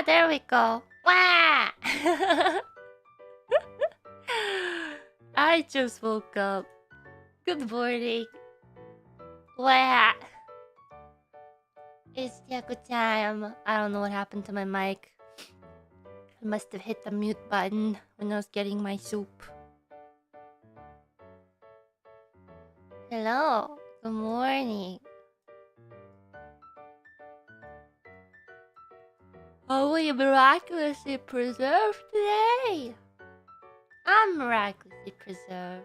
there we go. Wow! I just woke up. Good morning. Wow! It's TAKOTIME. I don't know what happened to my mic. I must have hit the mute button when I was getting my soup. Hello. Good morning. Are we miraculously preserved today? I'm miraculously preserved.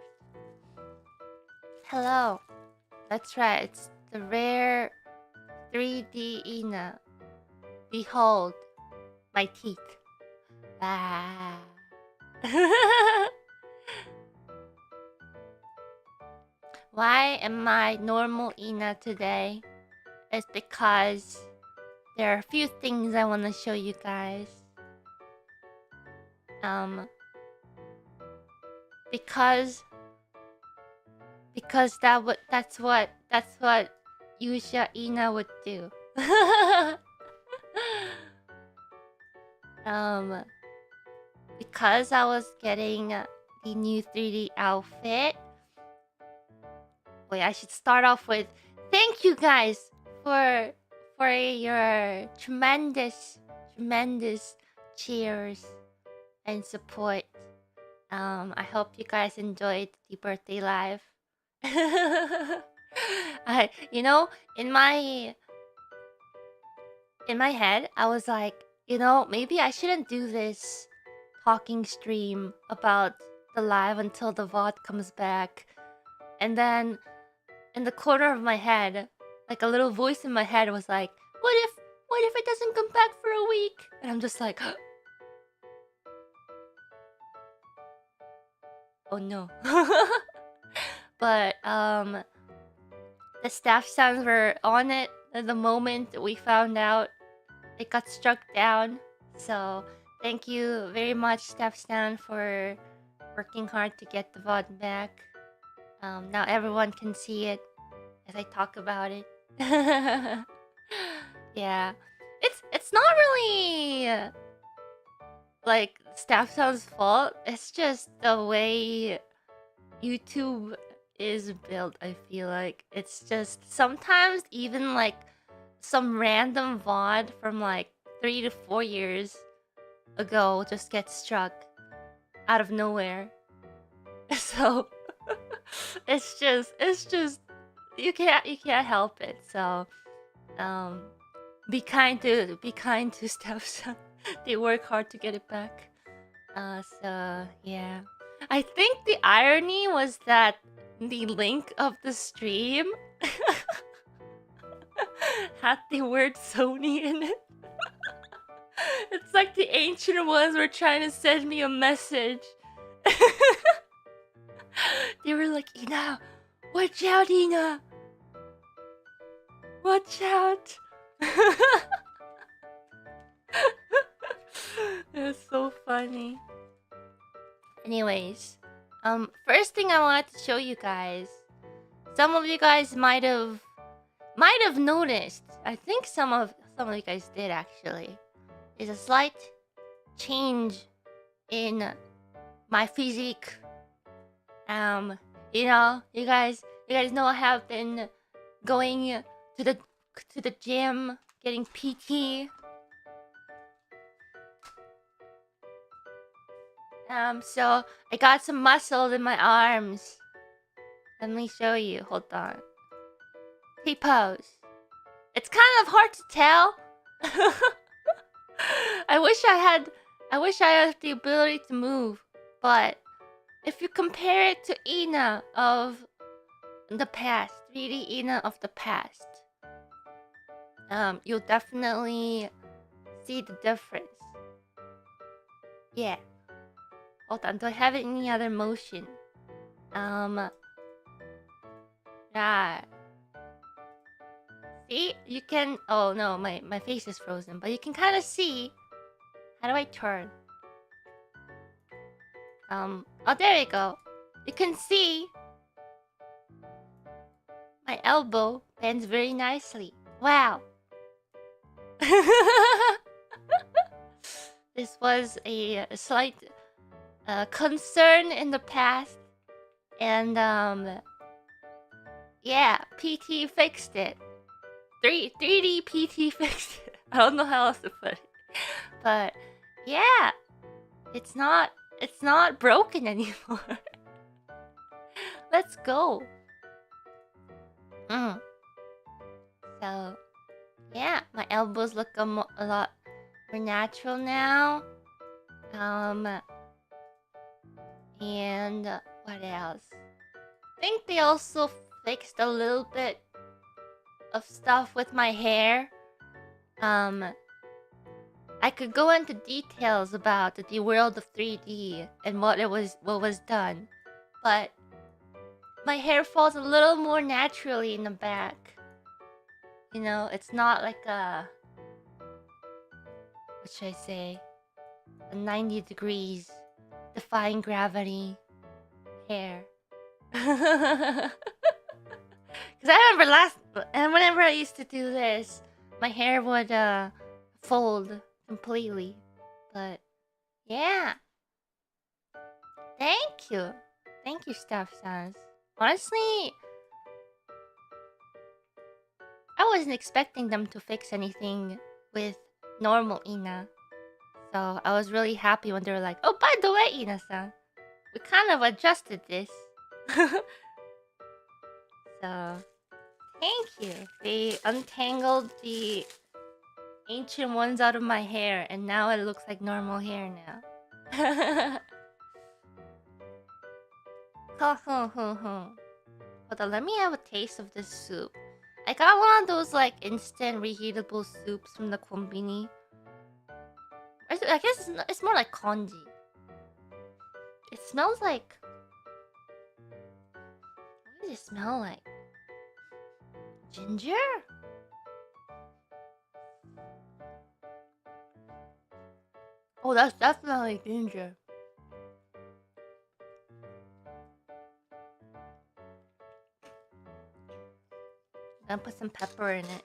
Hello. That's right. It's the rare 3D Ina. Behold my teeth. Ah. Why am I normal Ina today? It's because there are a few things I want to show you guys. Because that's what Yuusha Ina would do. Because I was getting the new 3D outfit. Wait, I should start off with thank you guys for your tremendous cheers and support. I hope you guys enjoyed the birthday live. In my head, I was like, maybe I shouldn't do this talking stream about the live until the VOD comes back. And then in the corner of my head, like a little voice in my head was like, what if it doesn't come back for a week? And I'm just like, oh no. But the staff sounds were on it at the moment we found out it got struck down. So thank you very much, staff sound, for working hard to get the VOD back. Now everyone can see it as I talk about it. Yeah, it's not really like staff sound's fault. It's just the way YouTube is built. I feel like it's just sometimes even like some random VOD from like 3 to 4 years ago just gets struck out of nowhere. So it's just you can't help it. So be kind to staff. They work hard to get it back. So yeah, I think the irony was that the link of the stream had the word Sony in it. It's like the ancient ones were trying to send me a message. They were like, Ina, watch out, Ina. Watch out. It was so funny. Anyways, first thing I wanted to show you guys. Some of you guys might have noticed. I think some of you guys did actually. Is a slight change in my physique. You guys know I have been going to the gym, getting PT. So I got some muscles in my arms. Let me show you. Hold on. T-pose. It's kind of hard to tell. I wish I had the ability to move, but if you compare it to Ina of the past, 3D Ina of the past, you'll definitely see the difference. Yeah. Hold on, do I have any other motion? Right. See? You can... Oh no, my face is frozen. But you can kind of see... How do I turn? Oh, there you go. You can see... My elbow bends very nicely. Wow. This was a slight concern in the past, and yeah, PT fixed it. 3D PT fixed it. I don't know how else to put it, but yeah, it's not broken anymore. Let's go. So yeah, my elbows look a lot more natural now. And what else? I think they also fixed a little bit of stuff with my hair. I could go into details about the world of 3D and what was done, but my hair falls a little more naturally in the back. You know, it's not like a, what should I say, a 90 degrees defying gravity hair. Because I remember whenever I used to do this, my hair would fold completely. But yeah, thank you, Staff Sans. Honestly, I wasn't expecting them to fix anything with normal Ina, so I was really happy when they were like, "Oh, by the way, Ina-san, we kind of adjusted this." So, thank you. They untangled the ancient ones out of my hair, and now it looks like normal hair now. Hold on, let me have a taste of this soup. I got one of those like instant reheatable soups from the konbini. I guess it's more like congee. It smells like... What does it smell like? Ginger? Oh, that's definitely ginger. I'm gonna put some pepper in it.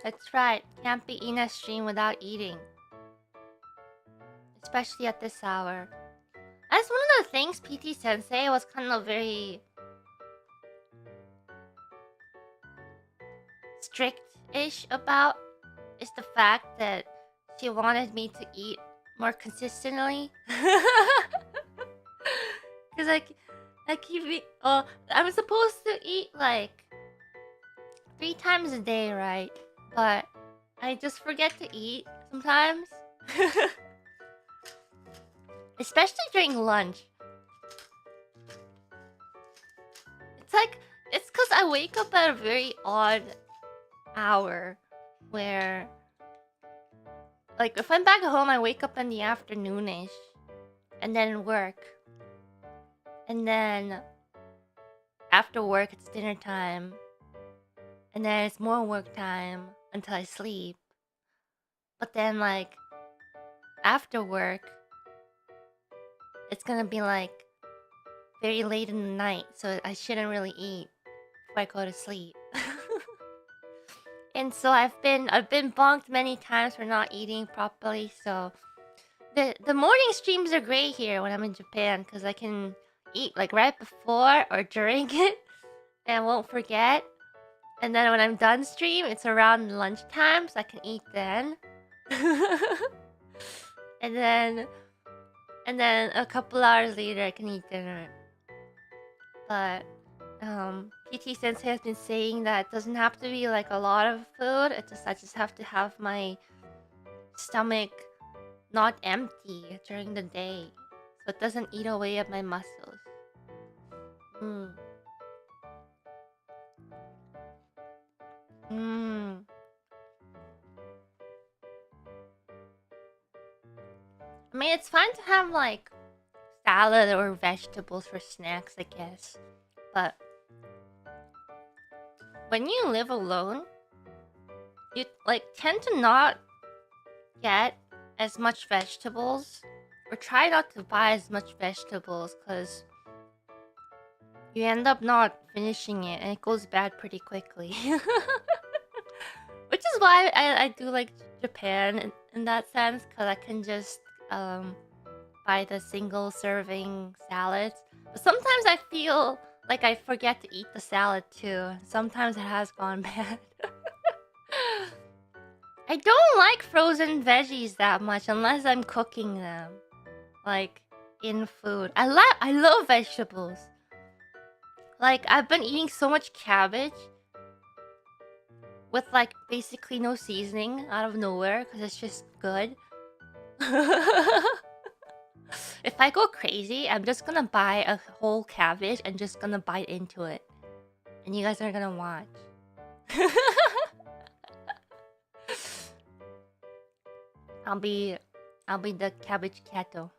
That's right. Can't be Ina stream without eating. Especially at this hour. That's one of the things PT Sensei was kind of very strict-ish about, is the fact that she wanted me to eat more consistently. Because I keep eating... Oh, I'm supposed to eat like 3 times a day, right? But I just forget to eat sometimes. Especially during lunch. It's because I wake up at a very odd hour where, like, if I'm back at home, I wake up in the afternoonish and then work. And then after work, it's dinner time. And then it's more work time until I sleep. But then, like, after work, it's gonna be like very late in the night, so I shouldn't really eat before I go to sleep. And so I've been bonked many times for not eating properly. So the morning streams are great here when I'm in Japan, because I can eat like right before or during it and I won't forget. And then when I'm done stream, it's around lunchtime, so I can eat then. and then a couple hours later, I can eat dinner. But PT Sensei has been saying that it doesn't have to be like a lot of food. I just have to have my stomach not empty during the day, so it doesn't eat away at my muscles. I mean, it's fine to have like salad or vegetables for snacks, I guess. But when you live alone, you like tend to not get as much vegetables, or try not to buy as much vegetables, because you end up not finishing it, and it goes bad pretty quickly. Which is why I do like Japan in that sense, because I can just buy the single serving salads. But sometimes I feel like I forget to eat the salad too. Sometimes it has gone bad. I don't like frozen veggies that much unless I'm cooking them, like in food. I love vegetables. Like I've been eating so much cabbage with like basically no seasoning out of nowhere because it's just good. If I go crazy, I'm just gonna buy a whole cabbage and just gonna bite into it, and you guys are gonna watch. I'll be the cabbage catto.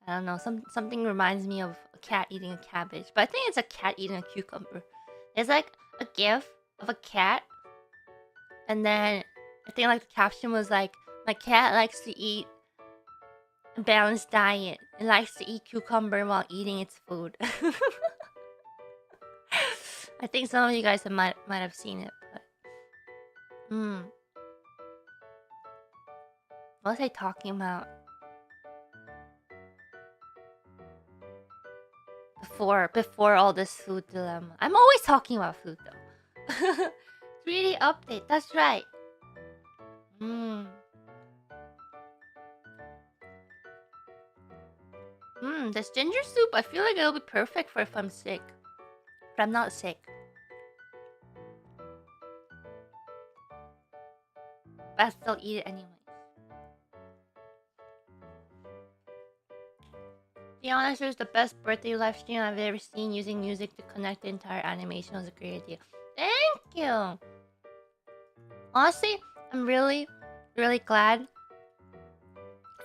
I don't know. Something reminds me of a cat eating a cabbage, but I think it's a cat eating a cucumber. There's like a gif of a cat, and then I think like the caption was like, "My cat likes to eat a balanced diet. It likes to eat cucumber while eating its food." I think some of you guys might have seen it, but what was I talking about? Before all this food dilemma. I'm always talking about food though. 3D update, that's right. This ginger soup, I feel like it'll be perfect for if I'm sick. But I'm not sick. But I still eat it anyway. To be honest, it was the best birthday live stream I've ever seen. Using music to connect the entire animation was a great idea. Thank you! Honestly, I'm really, really glad it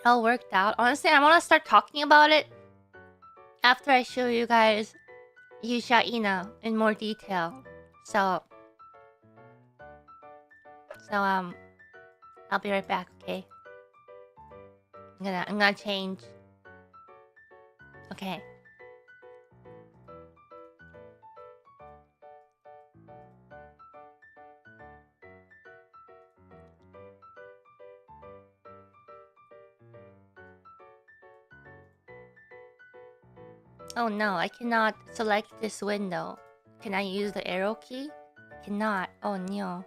all worked out. Honestly, I want to start talking about it after I show you guys Yuusha Ina in more detail. So I'll be right back, okay? I'm gonna change. Okay. Oh no, I cannot select this window. Can I use the arrow key? Cannot. Oh no.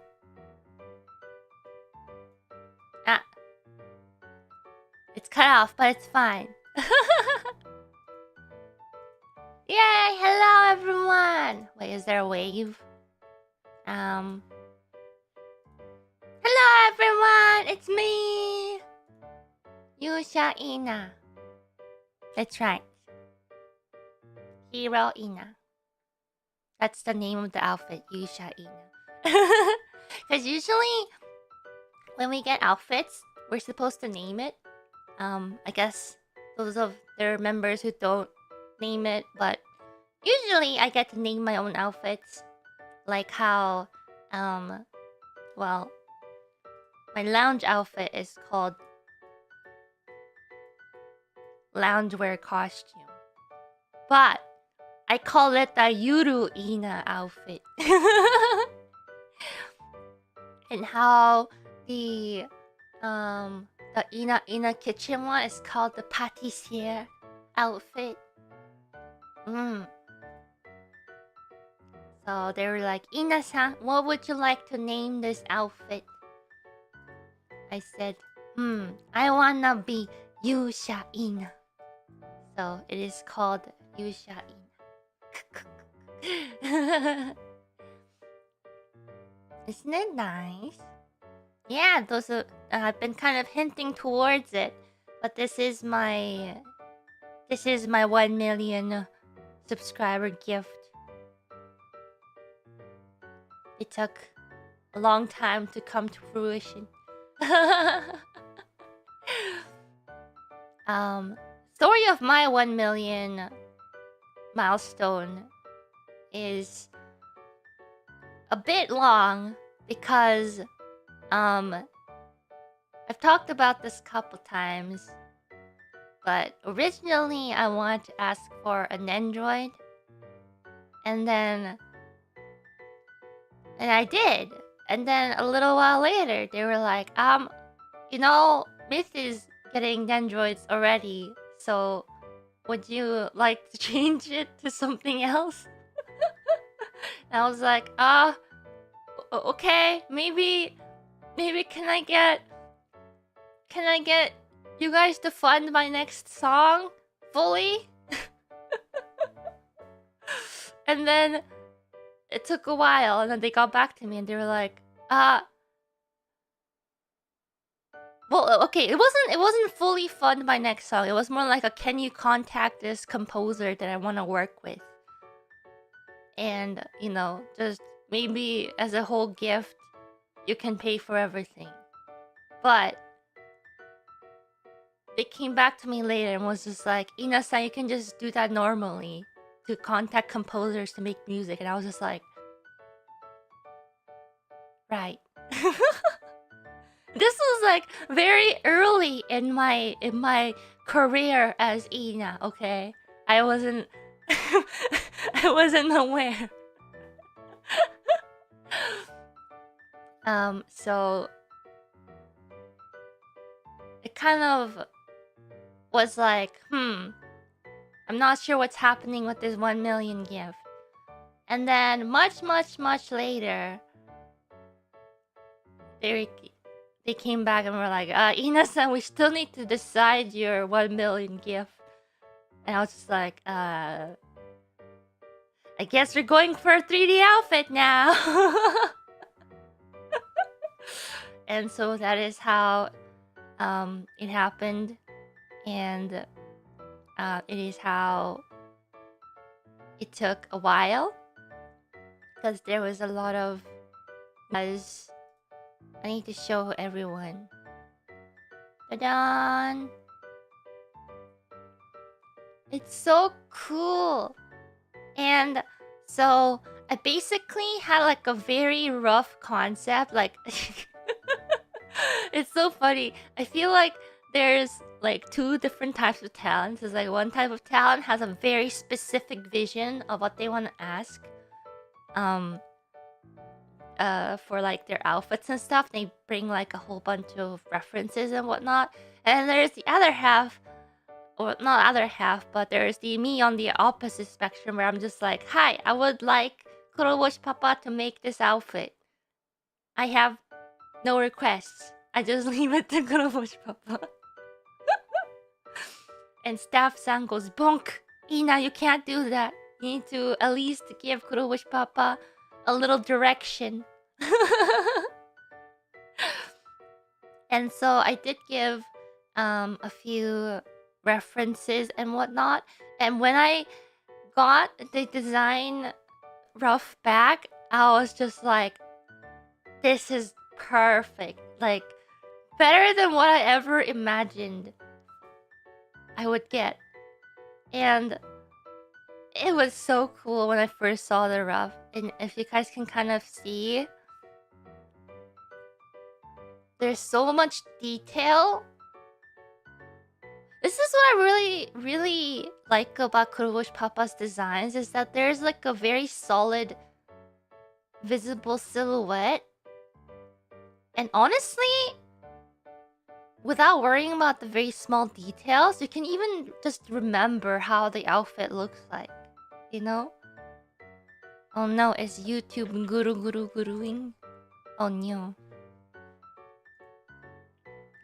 Ah. It's cut off, but it's fine. Yay! Hello everyone! Wait, is there a wave? Hello everyone! It's me! Yuusha Ina. That's right. Hero Ina. That's the name of the outfit, Yuusha Ina. Because usually, when we get outfits, we're supposed to name it. I guess those of their members who don't name it, but usually I get to name my own outfits. Like how, well, my lounge outfit is called Loungewear Costume. But I call it the Yuru Ina outfit. And how the Ina kitchen one is called the Patissier outfit. So they were like, Ina-san, what would you like to name this outfit? I said, I wanna be Yuusha Ina. So it is called Yuusha Ina. Isn't it nice? Yeah, those are. I've been kind of hinting towards it, but this is my 1 million subscriber gift. It took a long time to come to fruition. Story of my 1 million milestone is a bit long because I've talked about this a couple times, But originally, I wanted to ask for an Android. And I did. And then a little while later, they were like, Myth is getting Androids already. So would you like to change it to something else? And I was like, okay, maybe can I get you guys to fund my next song fully? And then it took a while, and then they got back to me and they were like, well, okay, it wasn't fully fund my next song. It was more like a can you contact this composer that I want to work with? And, just maybe as a whole gift, you can pay for everything. But they came back to me later and was just like, Ina-san, you can just do that normally to contact composers to make music. And I was just like, right. This was like very early in my career as Ina, okay? I wasn't I wasn't aware. So it kind of was like, I'm not sure what's happening with this 1 million gift. And then much later, they came back and were like, Ina-san, we still need to decide your 1 million gift. And I was just like, I guess we're going for a 3D outfit now. And so that is how it happened. And it is how it took a while. Because there was a lot of... As I need to show everyone. Ta-da! It's so cool. And so I basically had like a very rough concept. Like, it's so funny. I feel like there's like 2 different types of talents. There's like one type of talent has a very specific vision of what they want to ask. For like their outfits and stuff. They bring like a whole bunch of references and whatnot. And there's the other half, or not other half, but there's the me on the opposite spectrum where I'm just like, hi, I would like Kuroboshi Papa to make this outfit. I have no requests. I just leave it to Kuroboshi Papa. And staff-san goes, bonk! Ina, you can't do that. You need to at least give Kuroboshi Papa a little direction. And so I did give a few references and whatnot. And when I got the design rough back, I was just like, this is perfect. Like, better than what I ever imagined I would get. And it was so cool when I first saw the rough. And if you guys can kind of see, there's so much detail. This is what I really like about Kuroboshi Papa's designs, is that there's like a very solid visible silhouette. And honestly, without worrying about the very small details, you can even just remember how the outfit looks like, you know? Oh no, is YouTube guruing? Oh no.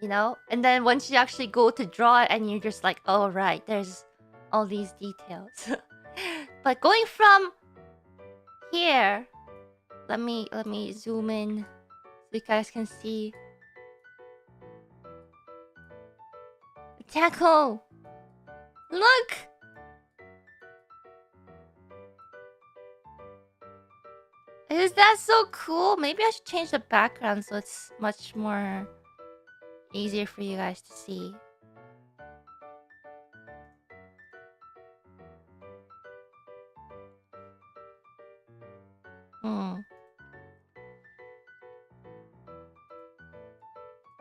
You know? And then once you actually go to draw it and you're just like, oh right, there's all these details. But going from here, let me zoom in so you guys can see. Taco! Look! Is that so cool? Maybe I should change the background so it's much more easier for you guys to see.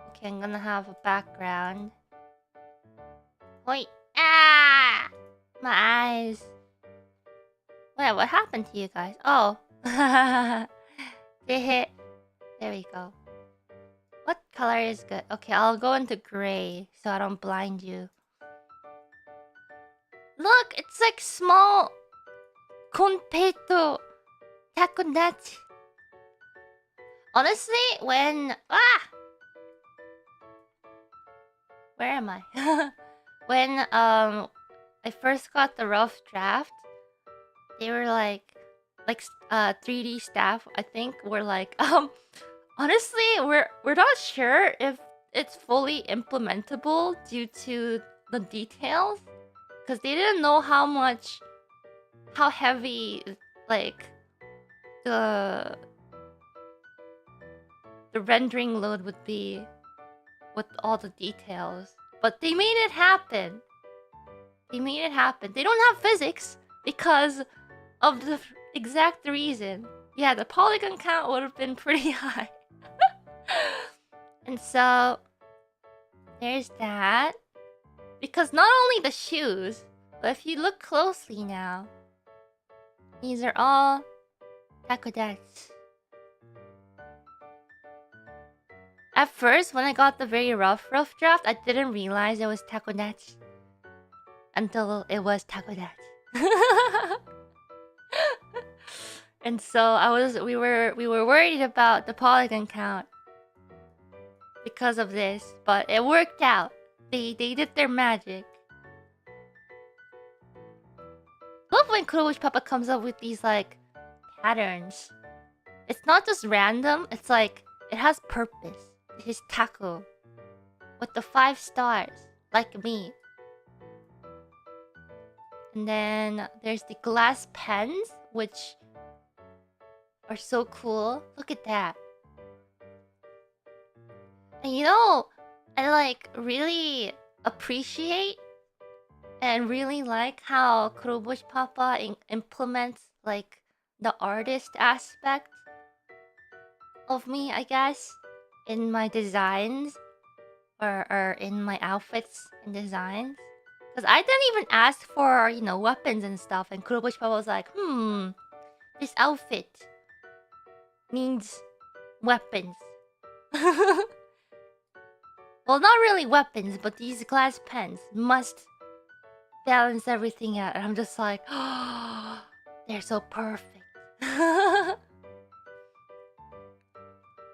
Okay, I'm gonna have a background. Wait. Ah! My eyes. Wait, what happened to you guys? Oh. They hit. There we go. What color is good? Okay, I'll go into gray so I don't blind you. Look, it's like small Konpeito takonachi. Honestly, when where am I? When I first got the rough draft, they were like 3D staff, I think, were like honestly, we're not sure if it's fully implementable due to the details, because they didn't know how heavy like the rendering load would be with all the details. But they made it happen. They made it happen. They don't have physics because of the exact reason. Yeah, the polygon count would have been pretty high. And so there's that. Because not only the shoes, but if you look closely now, these are all takodachi. At first, when I got the very rough draft, I didn't realize it was takodachi until it was takodachi. And so we were worried about the polygon count because of this, but it worked out. They did their magic. Love when Kurobushi Papa comes up with these like patterns. It's not just random, it's like it has purpose. His taco with the 5 stars, like me. And then there's the glass pens, which are so cool. Look at that. And you know, I like really appreciate and really like how Kurobushi Papa implements like the artist aspect of me, I guess, in my designs or in my outfits and designs. Because I didn't even ask for, you know, weapons and stuff, and Kurobushi Papa was like, this outfit needs weapons. Well, not really weapons, but these glass pens must balance everything out. And I'm just like, oh, they're so perfect.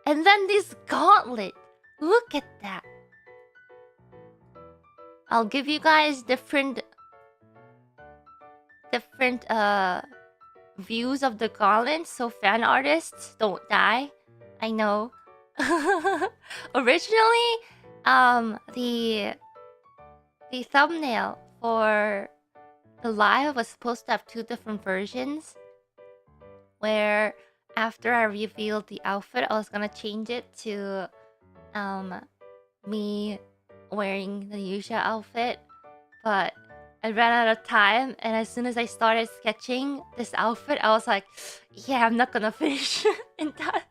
And then this gauntlet. Look at that. I'll give you guys different views of the gauntlet so fan artists don't die. I know. Originally, the thumbnail for the live was supposed to have 2 different versions, where after I revealed the outfit, I was gonna change it to me wearing the Yuusha outfit, but I ran out of time, and as soon as I started sketching this outfit, I was like, yeah, I'm not gonna finish in time.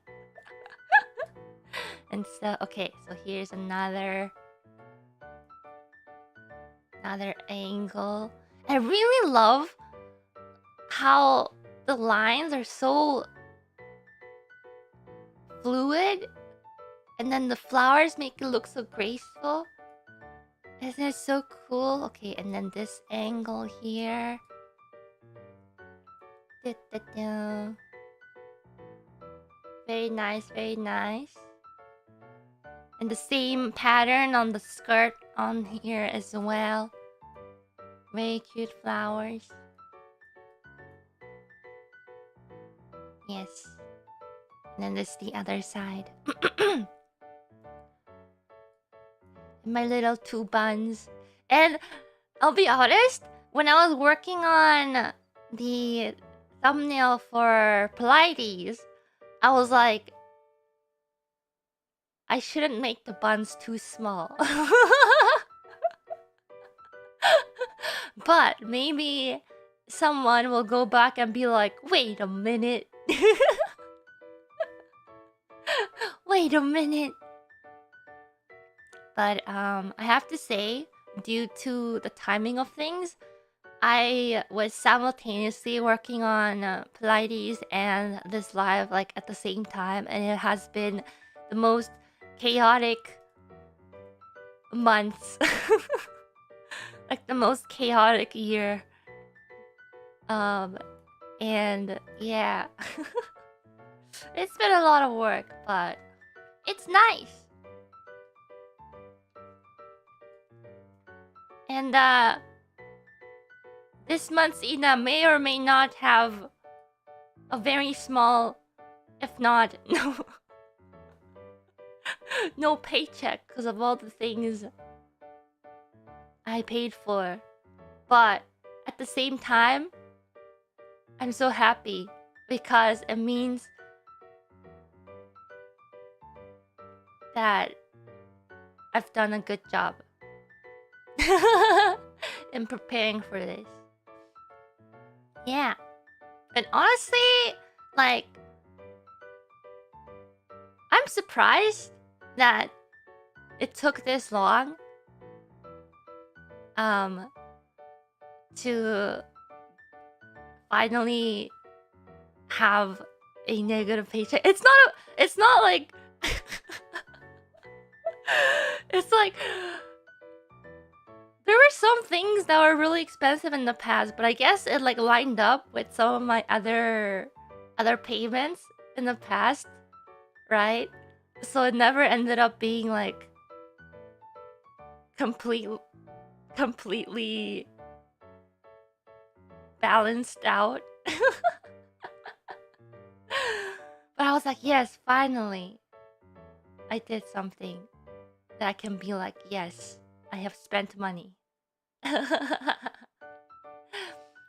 And so, okay, so here's another angle. I really love how the lines are so fluid, and then the flowers make it look so graceful. Isn't it so cool? Okay, and then this angle here. Very nice, very nice. And the same pattern on the skirt on here as well. Very cute flowers. Yes. And then this is the other side. My little 2 buns. And I'll be honest, when I was working on the thumbnail for Pilates, I was like, I shouldn't make the buns too small. But maybe someone will go back and be like, wait a minute. Wait a minute. But I have to say, due to the timing of things, I was simultaneously working on Pilates and this live like at the same time, and it has been the most chaotic months, like the most chaotic year. And yeah, it's been a lot of work, but it's nice. And this month's Ina may or may not have a very small, if not no paycheck because of all the things I paid for. But at the same time, I'm so happy because it means that I've done a good job in preparing for this. Yeah. And honestly, like, I'm surprised that it took this long to finally have a negative paycheck. It's not like it's like there were some things that were really expensive in the past, but I guess it like lined up with some of my other payments in the past, right? So it never ended up being like completely balanced out. But I was like, yes, finally I did something that I can be like, yes, I have spent money.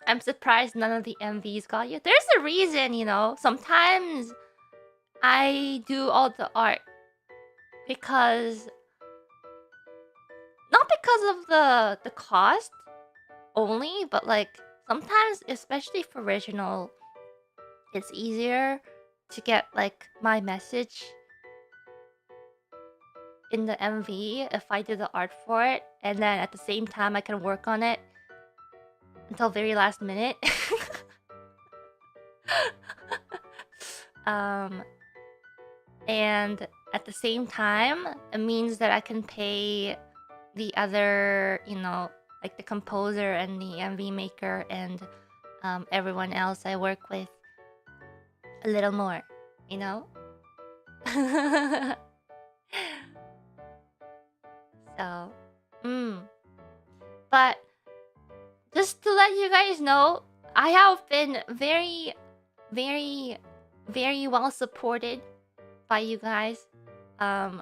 I'm surprised none of the MVs got you. There's a reason, you know. Sometimes I do all the art because not because of the cost only, but like sometimes, especially for original, it's easier to get like my message in the MV if I did the art for it, and then at the same time I can work on it until very last minute. And at the same time, it means that I can pay the other, you know, like the composer and the MV maker and everyone else I work with a little more, you know? So, but just to let you guys know, I have been very, very, very well supported by you guys,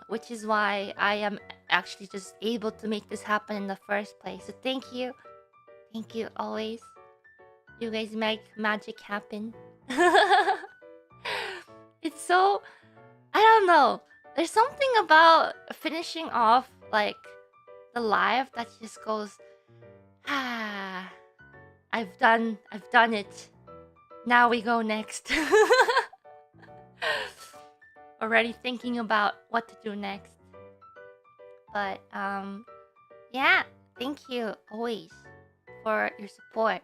which is why I am actually just able to make this happen in the first place. So thank you always. You guys make magic happen. It's so, I don't know, there's something about finishing off like the live that just goes, ah, I've done it. Now we go next. Already thinking about what to do next. But yeah, thank you always for your support.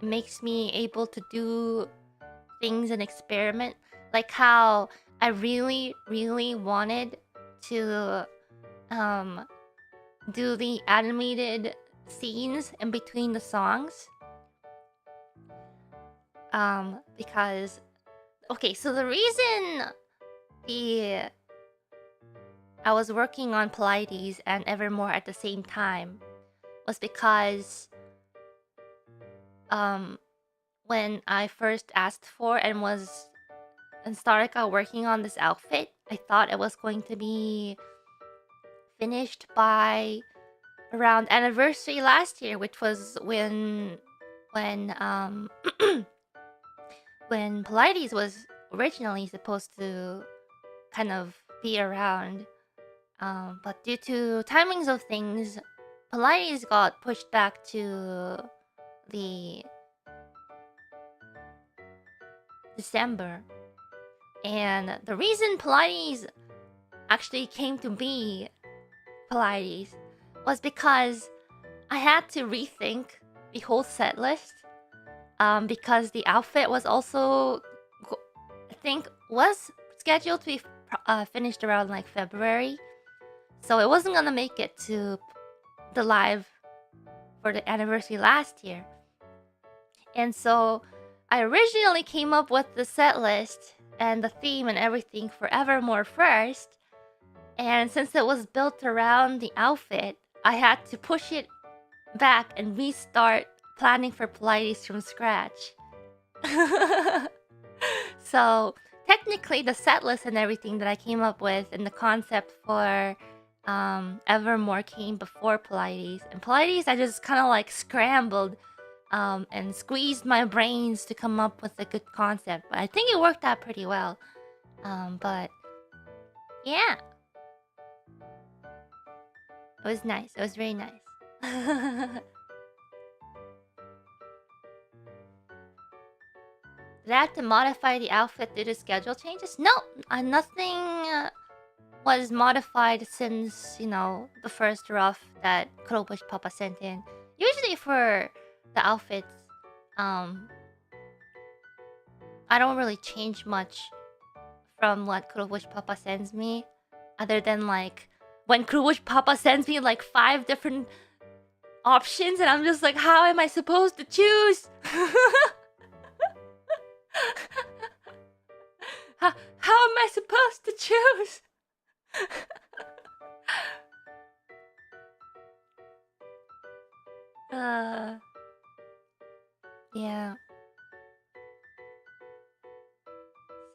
It makes me able to do things and experiment, like how I really wanted to do the animated scenes in between the songs, because okay, so the reason I was working on Pilates and Evermore at the same time was because when I first asked for and started working on this outfit, I thought it was going to be finished by around anniversary last year, which was when when Pilates was originally supposed to kind of be around. But due to timings of things, Pilates got pushed back to the December. And the reason Pilates actually came to be Pilates was because I had to rethink the whole set list. Because the outfit was also, I think, was scheduled to be finished around like February, so it wasn't gonna make it to the live for the anniversary last year. And so I originally came up with the set list and the theme and everything for Evermore first. And since it was built around the outfit, I had to push it back and restart planning for Pilates from scratch. So technically the set list and everything that I came up with and the concept for Evermore came before Pilates. And Pilates I just kind of like scrambled and squeezed my brains to come up with a good concept. But I think it worked out pretty well. But yeah. It was nice. It was very nice. Did I have to modify the outfit due to schedule changes? No, nothing was modified since, you know, the first rough that Kurobush Papa sent in. Usually for the outfits, I don't really change much from what Kurobush Papa sends me, other than like when Kurobush Papa sends me like 5 different options and I'm just like, how am I supposed to choose? How am I supposed to choose? Yeah.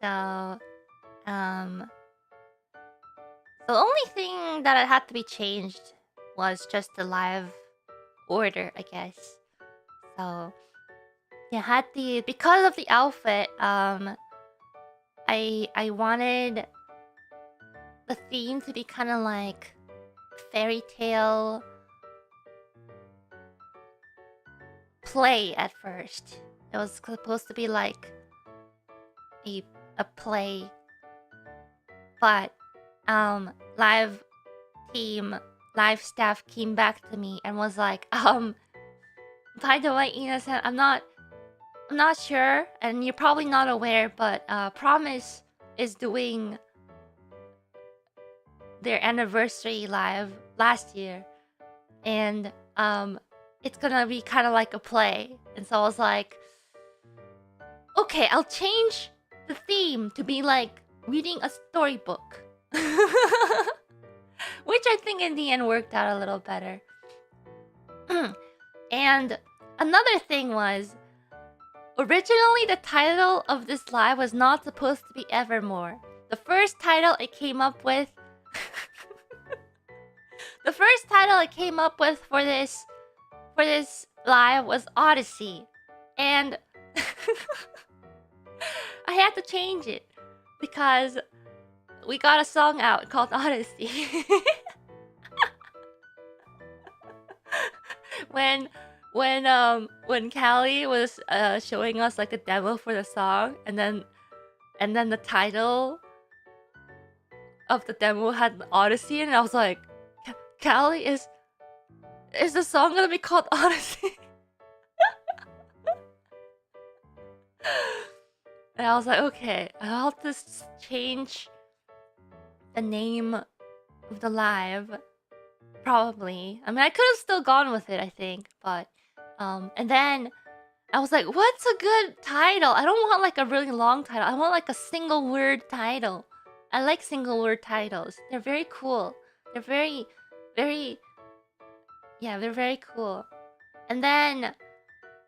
So, the only thing that had to be changed was just the live order, I guess. So, yeah, had the because of the outfit, I wanted the theme to be kind of like fairy tale play at first. It was supposed to be like a play, but live staff came back to me and was like, by the way, Ina-san, I'm not sure, and you're probably not aware, but Promise is doing their anniversary live last year, and it's gonna be kind of like a play. And so I was like, okay, I'll change the theme to be like reading a storybook. Which I think in the end worked out a little better. And another thing was, originally the title of this live was not supposed to be Evermore. The first title it came up with the first title I came up with for this live was Odyssey. And I had to change it because we got a song out called Odyssey. when Callie was showing us like the demo for the song, and then the title of the demo had Odyssey, and I was like, Callie, is the song gonna be called Odyssey? And I was like, okay, I'll just change the name of the live. Probably. I mean, I could have still gone with it, I think, but and then I was like, what's a good title? I don't want like a really long title. I want like a single word title. I like single word titles. They're very cool. They're very yeah, they're very cool. And then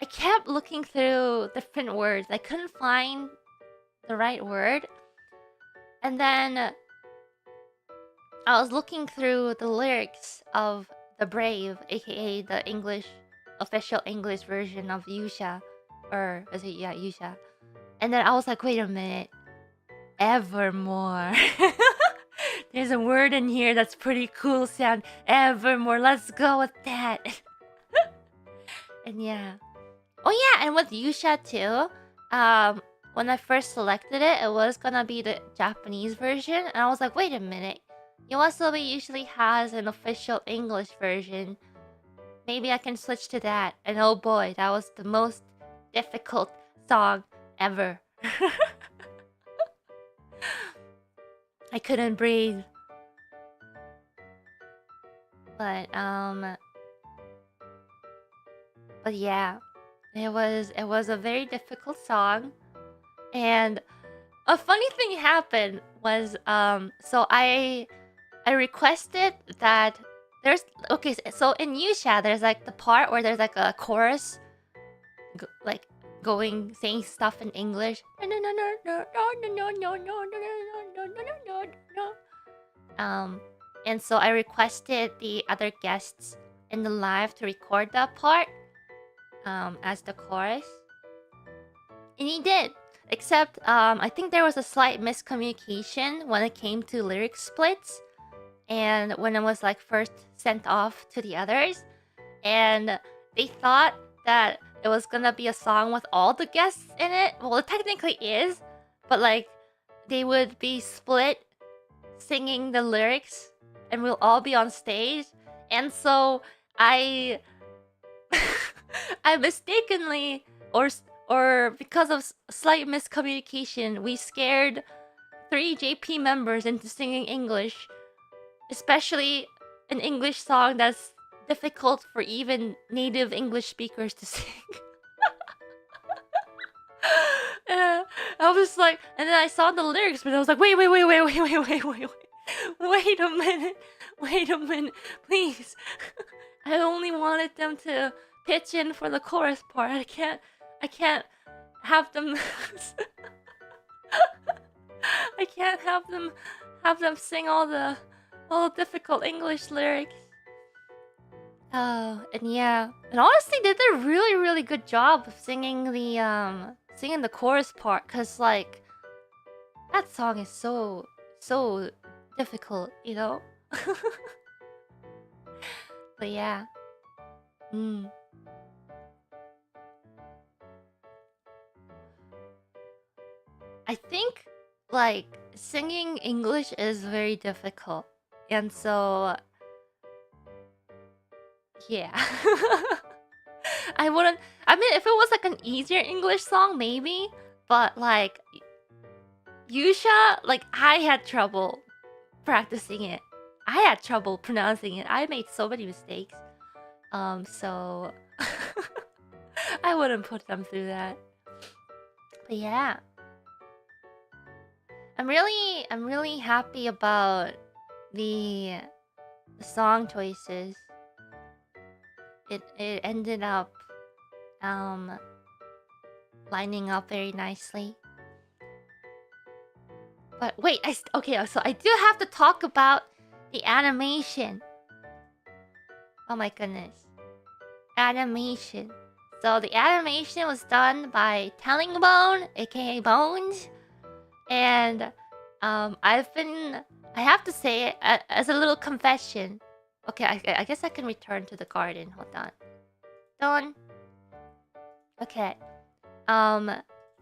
I kept looking through different words. I couldn't find the right word. And then I was looking through the lyrics of The Brave, aka the official English version of Yuusha. Or, is it, yeah, Yuusha. And then I was like, wait a minute. Evermore. There's a word in here that's pretty cool sound. Evermore, let's go with that. And yeah. Oh yeah, and with Yuusha too. When I first selected it, it was gonna be the Japanese version. And I was like, wait a minute. YOASOBI usually has an official English version. Maybe I can switch to that. And oh boy, that was the most difficult song ever. I couldn't breathe. But yeah, it was a very difficult song. And a funny thing happened was so I requested that there's okay, so in Yuusha there's like the part where there's like a chorus like going saying stuff in English. And so I requested the other guests in the live to record that part as the chorus. And he did. Except I think there was a slight miscommunication when it came to lyric splits and when it was like first sent off to the others. And they thought that it was gonna be a song with all the guests in it. Well, it technically is, but like they would be split singing the lyrics and we'll all be on stage. And so I I mistakenly or because of slight miscommunication, we scared 3 JP members into singing English, especially an English song that's difficult for even native English speakers to sing. I was like, and then I saw the lyrics, but I was like, wait a minute, please. I only wanted them to pitch in for the chorus part. I can't have them. I can't have them sing all the difficult English lyrics. And yeah, and honestly, they did a really good job of singing the chorus part, cause like that song is so difficult, you know. But yeah, I think like singing English is very difficult, and so yeah. I wouldn't. I mean, if it was like an easier English song, maybe. But like Yuusha, like I had trouble practicing it. I had trouble pronouncing it. I made so many mistakes. So I wouldn't put them through that. But yeah, I'm really happy about the song choices. It ended up lining up very nicely. But wait, okay, so I do have to talk about the animation. Oh my goodness. Animation. So the animation was done by Telling Bone, aka Bones. And I have to say it as a little confession. Okay, I guess I can return to the garden. Hold on. Done. Okay.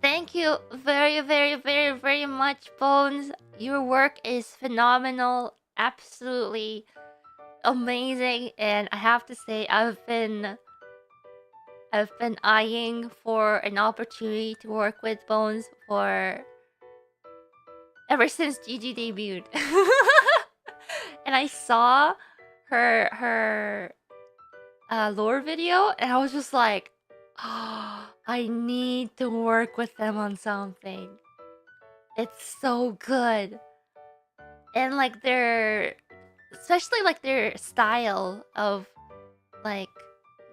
Thank you very much, Bones. Your work is phenomenal. Absolutely amazing. And I have to say, I've been eyeing for an opportunity to work with Bones for ever since Gigi debuted. And I saw her lore video, and I was just like, oh, I need to work with them on something. It's so good. And like especially like their style of like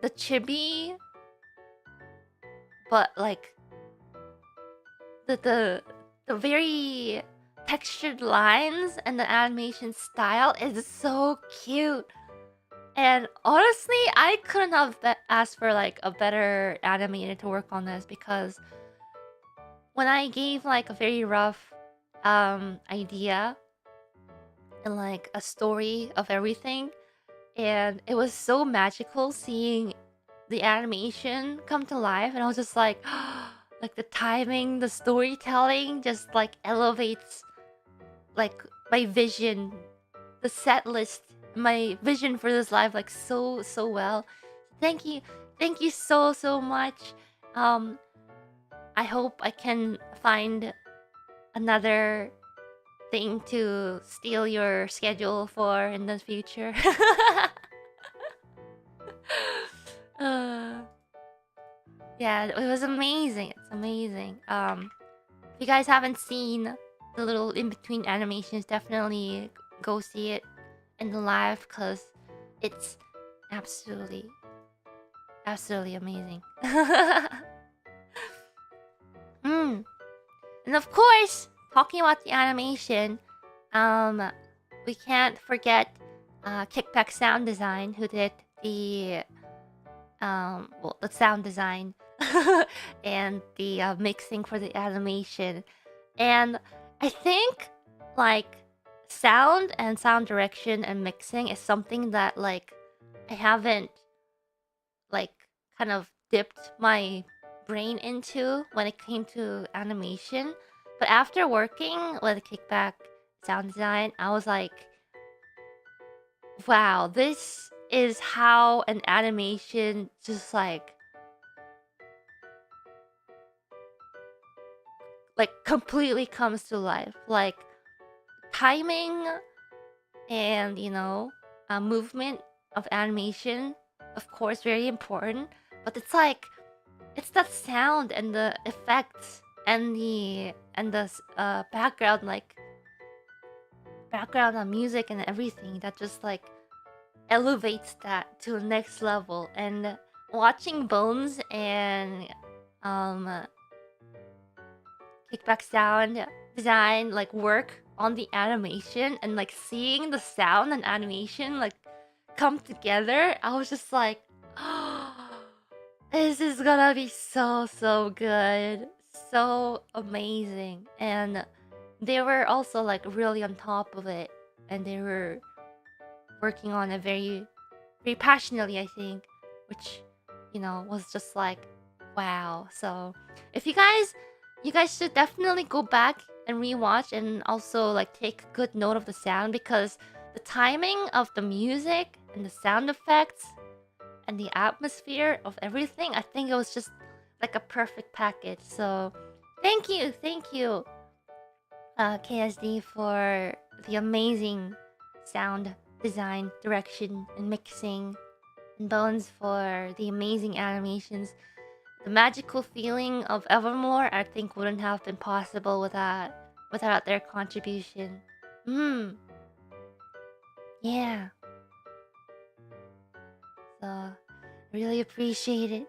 the chibi, but like the very textured lines and the animation style is so cute. And honestly, I couldn't have asked for like a better animator to work on this, because when I gave like a very rough idea and like a story of everything, and it was so magical seeing the animation come to life, and I was just like like the timing, the storytelling just like elevates like my vision the set list, my vision for this live like so well. Thank you so much. Um, I hope I can find another thing to steal your schedule for in the future. uh, yeah, it was amazing. It's amazing. If you guys haven't seen the little in between animations, definitely go see it in the live because it's absolutely amazing. Mm. And of course, talking about the animation, we can't forget Kickback Sound Design, who did the well, the sound design and the mixing for the animation. And I think like sound and sound direction and mixing is something that like I haven't like kind of dipped my brain into when it came to animation. But after working with Kickback Sound Design, I was like, wow, this is how an animation just like completely comes to life. Like timing and movement of animation, of course, very important. But it's like it's that sound and the effects and the background on music and everything that just like elevates that to the next level. And watching Bones and um Kickback Sound Design like work on the animation and like seeing the sound and animation like come together, I was just like, oh, this is gonna be so good, so amazing. And they were also like really on top of it, and they were working on it very passionately, I think, which was just like wow. So if you guys should definitely go back and rewatch and also like take good note of the sound, because the timing of the music and the sound effects and the atmosphere of everything, I think it was just like a perfect package. So thank you KSD, for the amazing sound design, direction, and mixing, and Bones for the amazing animations. The magical feeling of Evermore, I think, wouldn't have been possible without their contribution. Yeah. So, really appreciate it.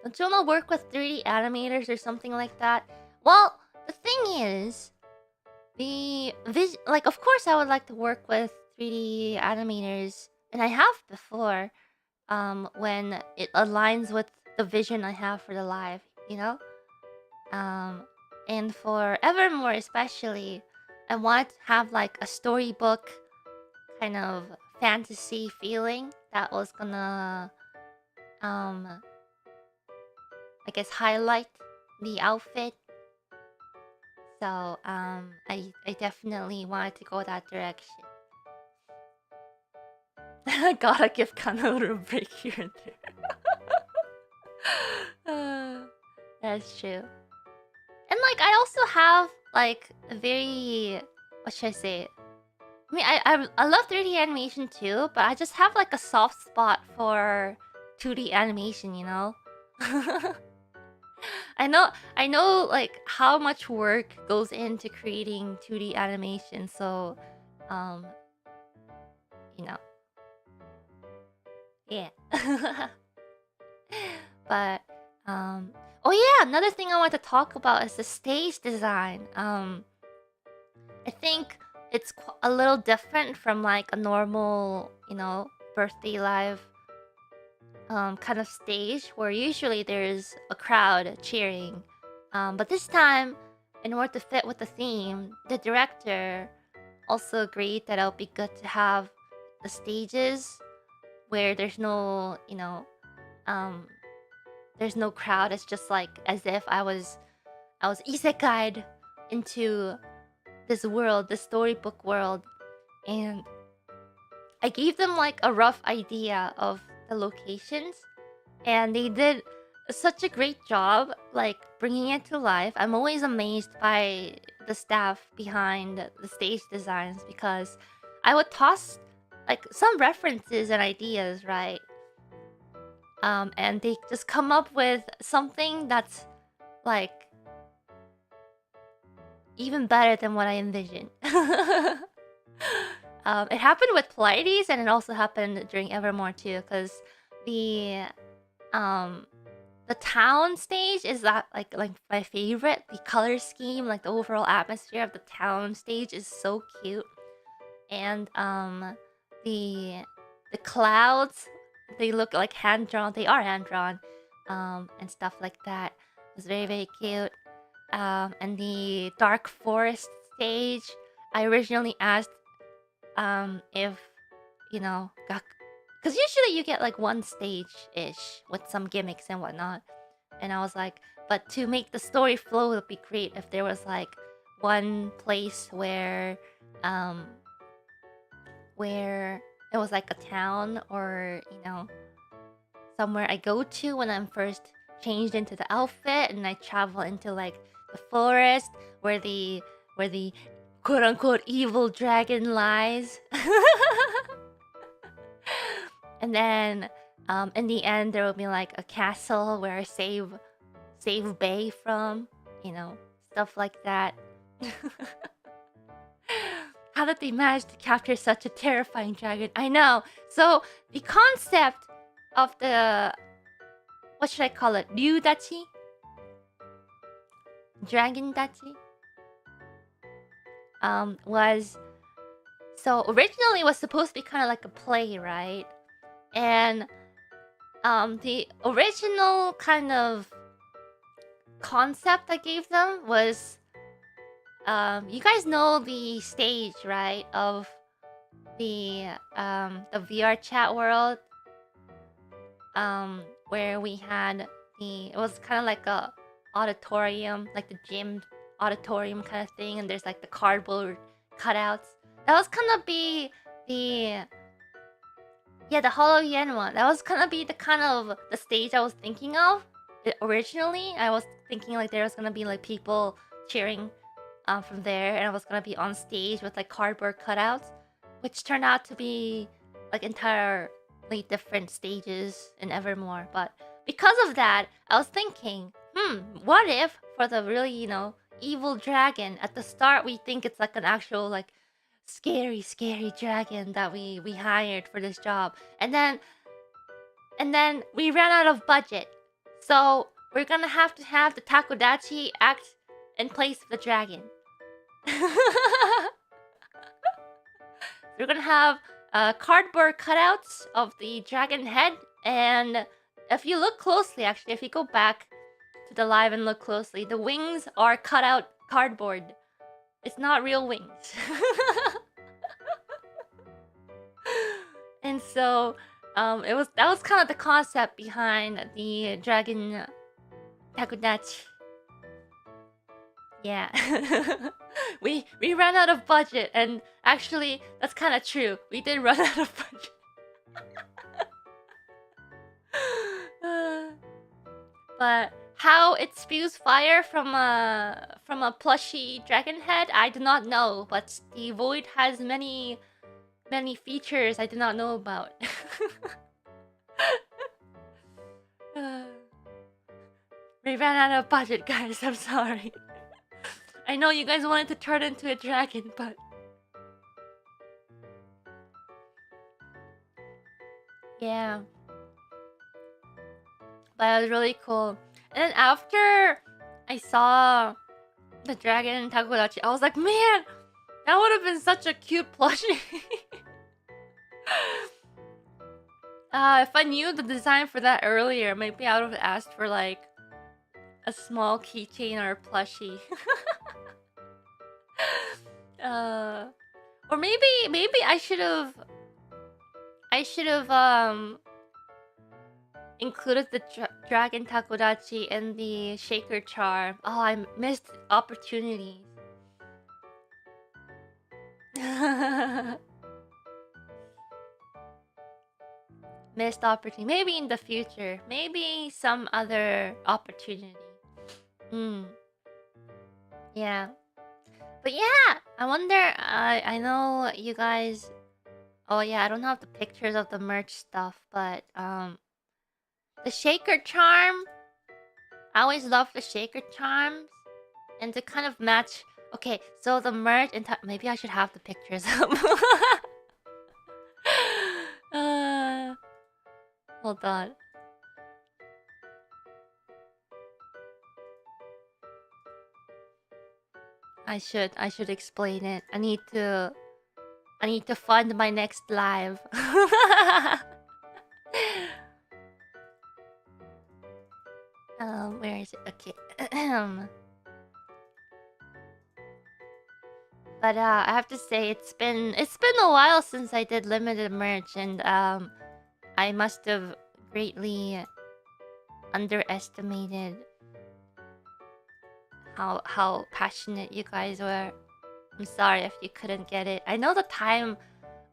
Don't you wanna work with 3D animators or something like that? Well, the thing is, like, of course I would like to work with 3D animators, and I have before, when it aligns with the vision I have for the live, you know? And for Evermore especially, I want to have like a storybook kind of fantasy feeling that was gonna, I guess, highlight the outfit. So, I definitely wanted to go that direction. Gotta give Kana a little break here and there. That's true. And like, I also have like a very, what should I say? I mean, I love 3D animation too, but I just have like a soft spot for 2D animation, you know? I know like how much work goes into creating 2D animation, so you know. Yeah. But oh yeah, another thing I want to talk about is the stage design. I think it's a little different from like a normal, birthday live kind of stage where usually there's a crowd cheering. But this time, in order to fit with the theme, the director also agreed that it would be good to have the stages where there's no, there's no crowd. It's just like as if I was isekai'd into this world, this storybook world, and I gave them like a rough idea of the locations, and they did such a great job like bringing it to life. I'm always amazed by the staff behind the stage designs because I would toss like some references and ideas, right? And they just come up with something that's like even better than what I envisioned. It happened with Pilates, and it also happened during Evermore too, because the the town stage is that like my favorite. The color scheme, like the overall atmosphere of the town stage, is so cute, and the clouds, they look like hand drawn. They are hand drawn, and stuff like that. It was very very cute. And the dark forest stage, I originally asked if you know, because usually you get like one stage ish with some gimmicks and whatnot, and I was like, but to make the story flow, would be great if there was like one place where it was like a town, or you know, somewhere I go to when I'm first changed into the outfit, and I travel into like the forest where the quote unquote evil dragon lies. And then in the end there will be like a castle where I save Bay from, you know, stuff like that. How did they manage to capture such a terrifying dragon? I know. So the concept of the, what should I call it? Ryudachi? Dragon Dachi? Was, so originally it was supposed to be kind of like a play, right? And the original kind of concept I gave them was, you guys know the stage, right, of the VR chat world, where we had it was kind of like a auditorium, like the gym auditorium kind of thing, and there's like the cardboard cutouts. That was gonna be the HoloYen one. That was gonna be the kind of the stage I was thinking of. Originally, I was thinking like there was gonna be like people cheering from there, and I was gonna be on stage with like cardboard cutouts, which turned out to be like entirely different stages in Evermore. But because of that, I was thinking, what if for the really, you know, evil dragon at the start we think it's like an actual like scary dragon that we hired for this job, and then we ran out of budget, so we're gonna have to have the Takodachi act in place of the dragon. We're gonna have cardboard cutouts of the dragon head, and if you look closely, actually, if you go back to the live and look closely, the wings are cut out cardboard. It's not real wings. And so that was kind of the concept behind the dragon Takodachi. Yeah. we ran out of budget, and actually that's kind of true. We did run out of budget. But how it spews fire from a plushy dragon head, I do not know, but the void has many features I did not know about. We ran out of budget, guys. I'm sorry. I know you guys wanted to turn into a dragon, but yeah. But it was really cool. And then after I saw the dragon in Takodachi, I was like, man, that would have been such a cute plushie. If I knew the design for that earlier, maybe I would have asked for like a small keychain or a plushie. Or maybe I should have included the dragon takodachi and the shaker charm. Oh, I missed opportunities. Missed opportunity. Maybe in the future. Maybe some other opportunity. Yeah. But yeah, I wonder. I know you guys. Oh yeah, I don't have the pictures of the merch stuff, but the shaker charm. I always love the shaker charms, and to kind of match. Okay, so the merch and maybe I should have the pictures up. Hold on. I should explain it. I need to fund my next live. Where is it? Okay. But I have to say it's been a while since I did limited merch, and I must have greatly underestimated how passionate you guys were. I'm sorry if you couldn't get it. I know the time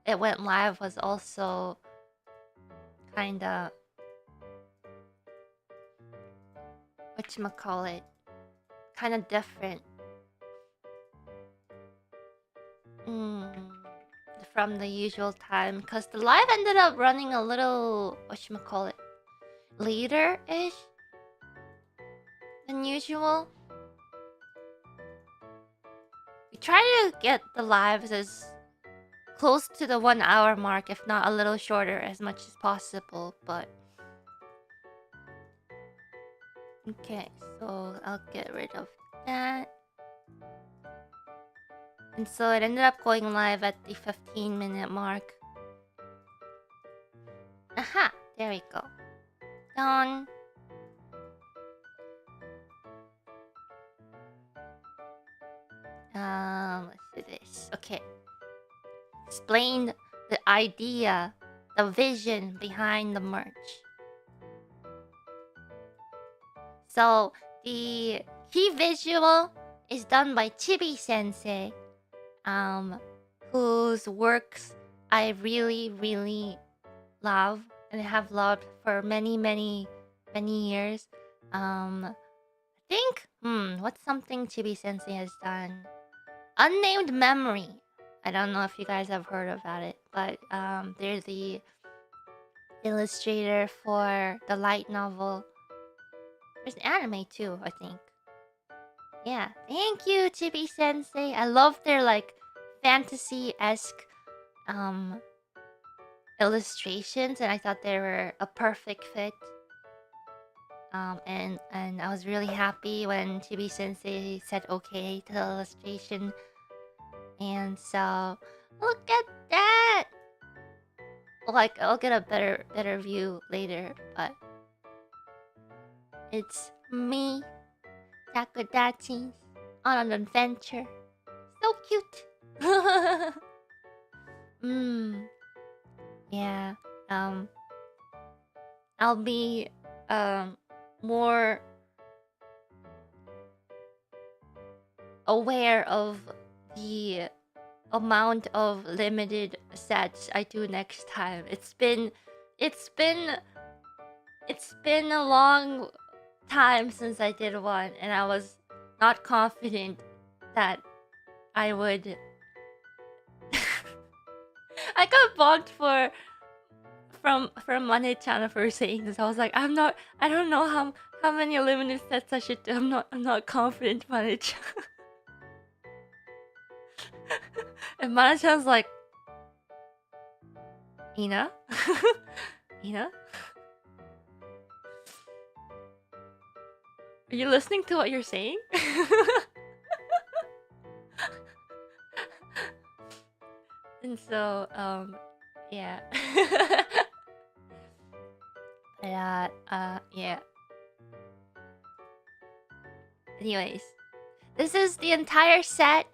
it went live was also kinda whatchamacallit, kinda different. From the usual time, because the live ended up running a little whatchamacallit, later-ish than usual. We try to get the lives as close to the 1 hour mark, if not a little shorter, as much as possible, but okay, so I'll get rid of that. And so it ended up going live at the 15-minute mark. Aha! There we go. Done. Let's do this. Okay. Explain the idea, the vision behind the merch. So, the key visual is done by Chibi Sensei, whose works I really, really love and have loved for many, many, many years. I think, what's something Chibi Sensei has done? Unnamed Memory. I don't know if you guys have heard about it, but they're the illustrator for the light novel. There's an anime too, I think. Yeah, thank you, Chibi Sensei. I love their like fantasy-esque illustrations, and I thought they were a perfect fit. And I was really happy when Chibi Sensei said okay to the illustration. And so look at that. Like I'll get a better view later, but it's me, Takodachi, on an adventure. So cute. Yeah. I'll be more aware of the amount of limited sets I do next time. It's been a long time since I did one, and I was not confident that I would. I got bugged from Mane-chan for saying this. I was like, I don't know how many limited sets I should do. I'm not confident, Mane-chan. And Mane-chan's like, Ina? Ina? Are you listening to what you're saying? And so, yeah. Yeah. Anyways, this is the entire set.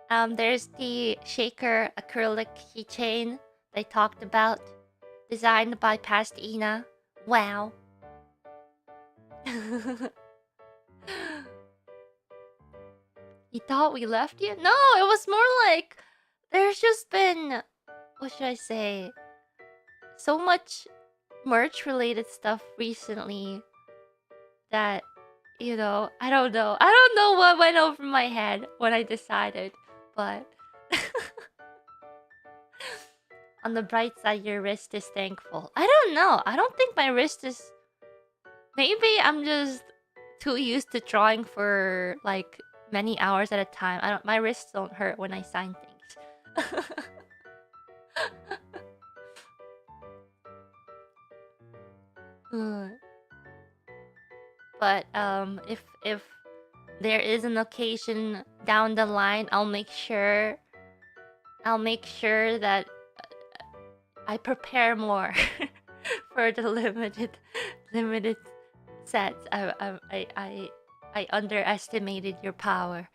There's the shaker acrylic keychain I talked about, designed by past Ina, Wow. You thought we left you? No, it was more like there's just been, what should I say, so much merch related stuff recently that, I don't know. I don't know what went over my head when I decided, but on the bright side, your wrist is thankful. I don't know. I don't think my wrist is. Maybe I'm just too used to drawing for like many hours at a time. I don't. My wrists don't hurt when I sign things. Mm. But if there is an occasion down the line, I'll make sure that I prepare more for the limited sets. I underestimated your power.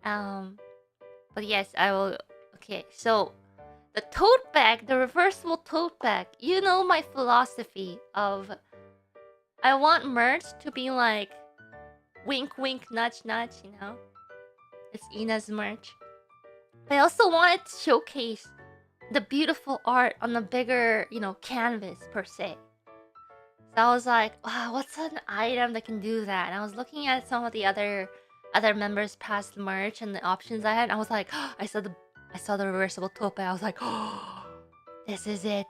But yes, I will. Okay, so the tote bag, the reversible tote bag. You know my philosophy of I want merch to be like wink wink nudge nudge, It's Ina's merch. I also wanted to showcase the beautiful art on a bigger, canvas per se. So I was like, wow, what's an item that can do that? And I was looking at some of the other members' past merch and the options I had. And I was like, I saw the reversible tope. I was like, oh, this is it.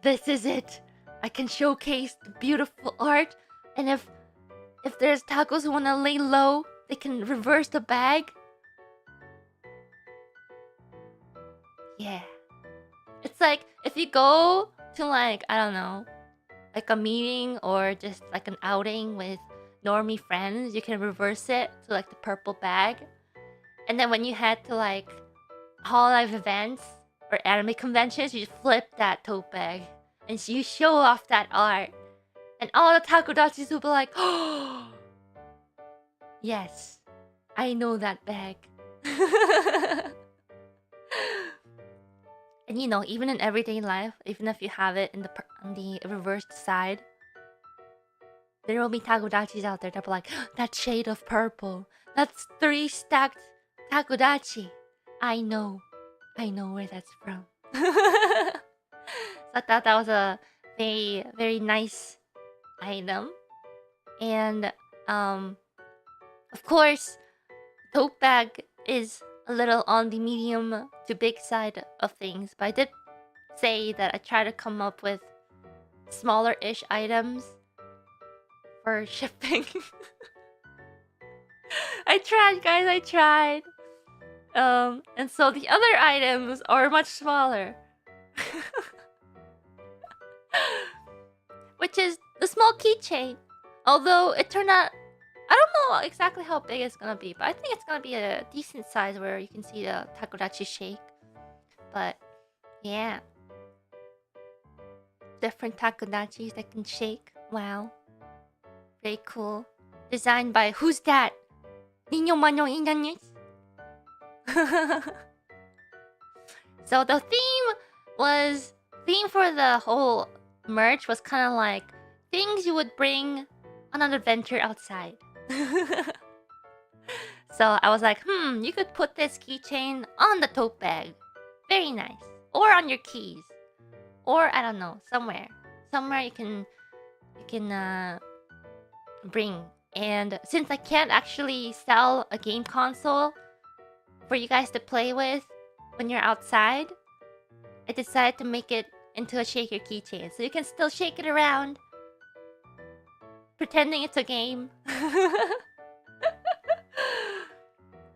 This is it. I can showcase the beautiful art, and if there's tacos who wanna lay low, they can reverse the bag. Yeah. It's like if you go to like, I don't know, like a meeting or just like an outing with normie friends, you can reverse it to like the purple bag. And then when you head to like hololive events or anime conventions, you just flip that tote bag and you show off that art. And all the takodachis will be like, oh, yes, I know that bag. And even in everyday life, even if you have it on the reversed side, there will be takodachis out there that will be like, that shade of purple. That's 3 stacked takodachi. I know where that's from. So I thought that was a very, very nice item. And of course, tote bag is a little on the medium to big side of things, but I did say that I try to come up with smaller-ish items for shipping. I tried, guys, I tried. And so the other items are much smaller. Which is the small keychain. Although it turned out, I don't know exactly how big it's gonna be, but I think it's gonna be a decent size where you can see the takodachi shake. But yeah, different takodachis that can shake. Wow, very cool. Designed by who's that? Ninomae. So the theme for the whole merch was kind of like things you would bring on an adventure outside. So I was like, you could put this keychain on the tote bag. Very nice. Or on your keys. Or I don't know, somewhere you can bring. And since I can't actually sell a game console for you guys to play with when you're outside, I decided to make it into a shaker keychain. So you can still shake it around, pretending it's a game.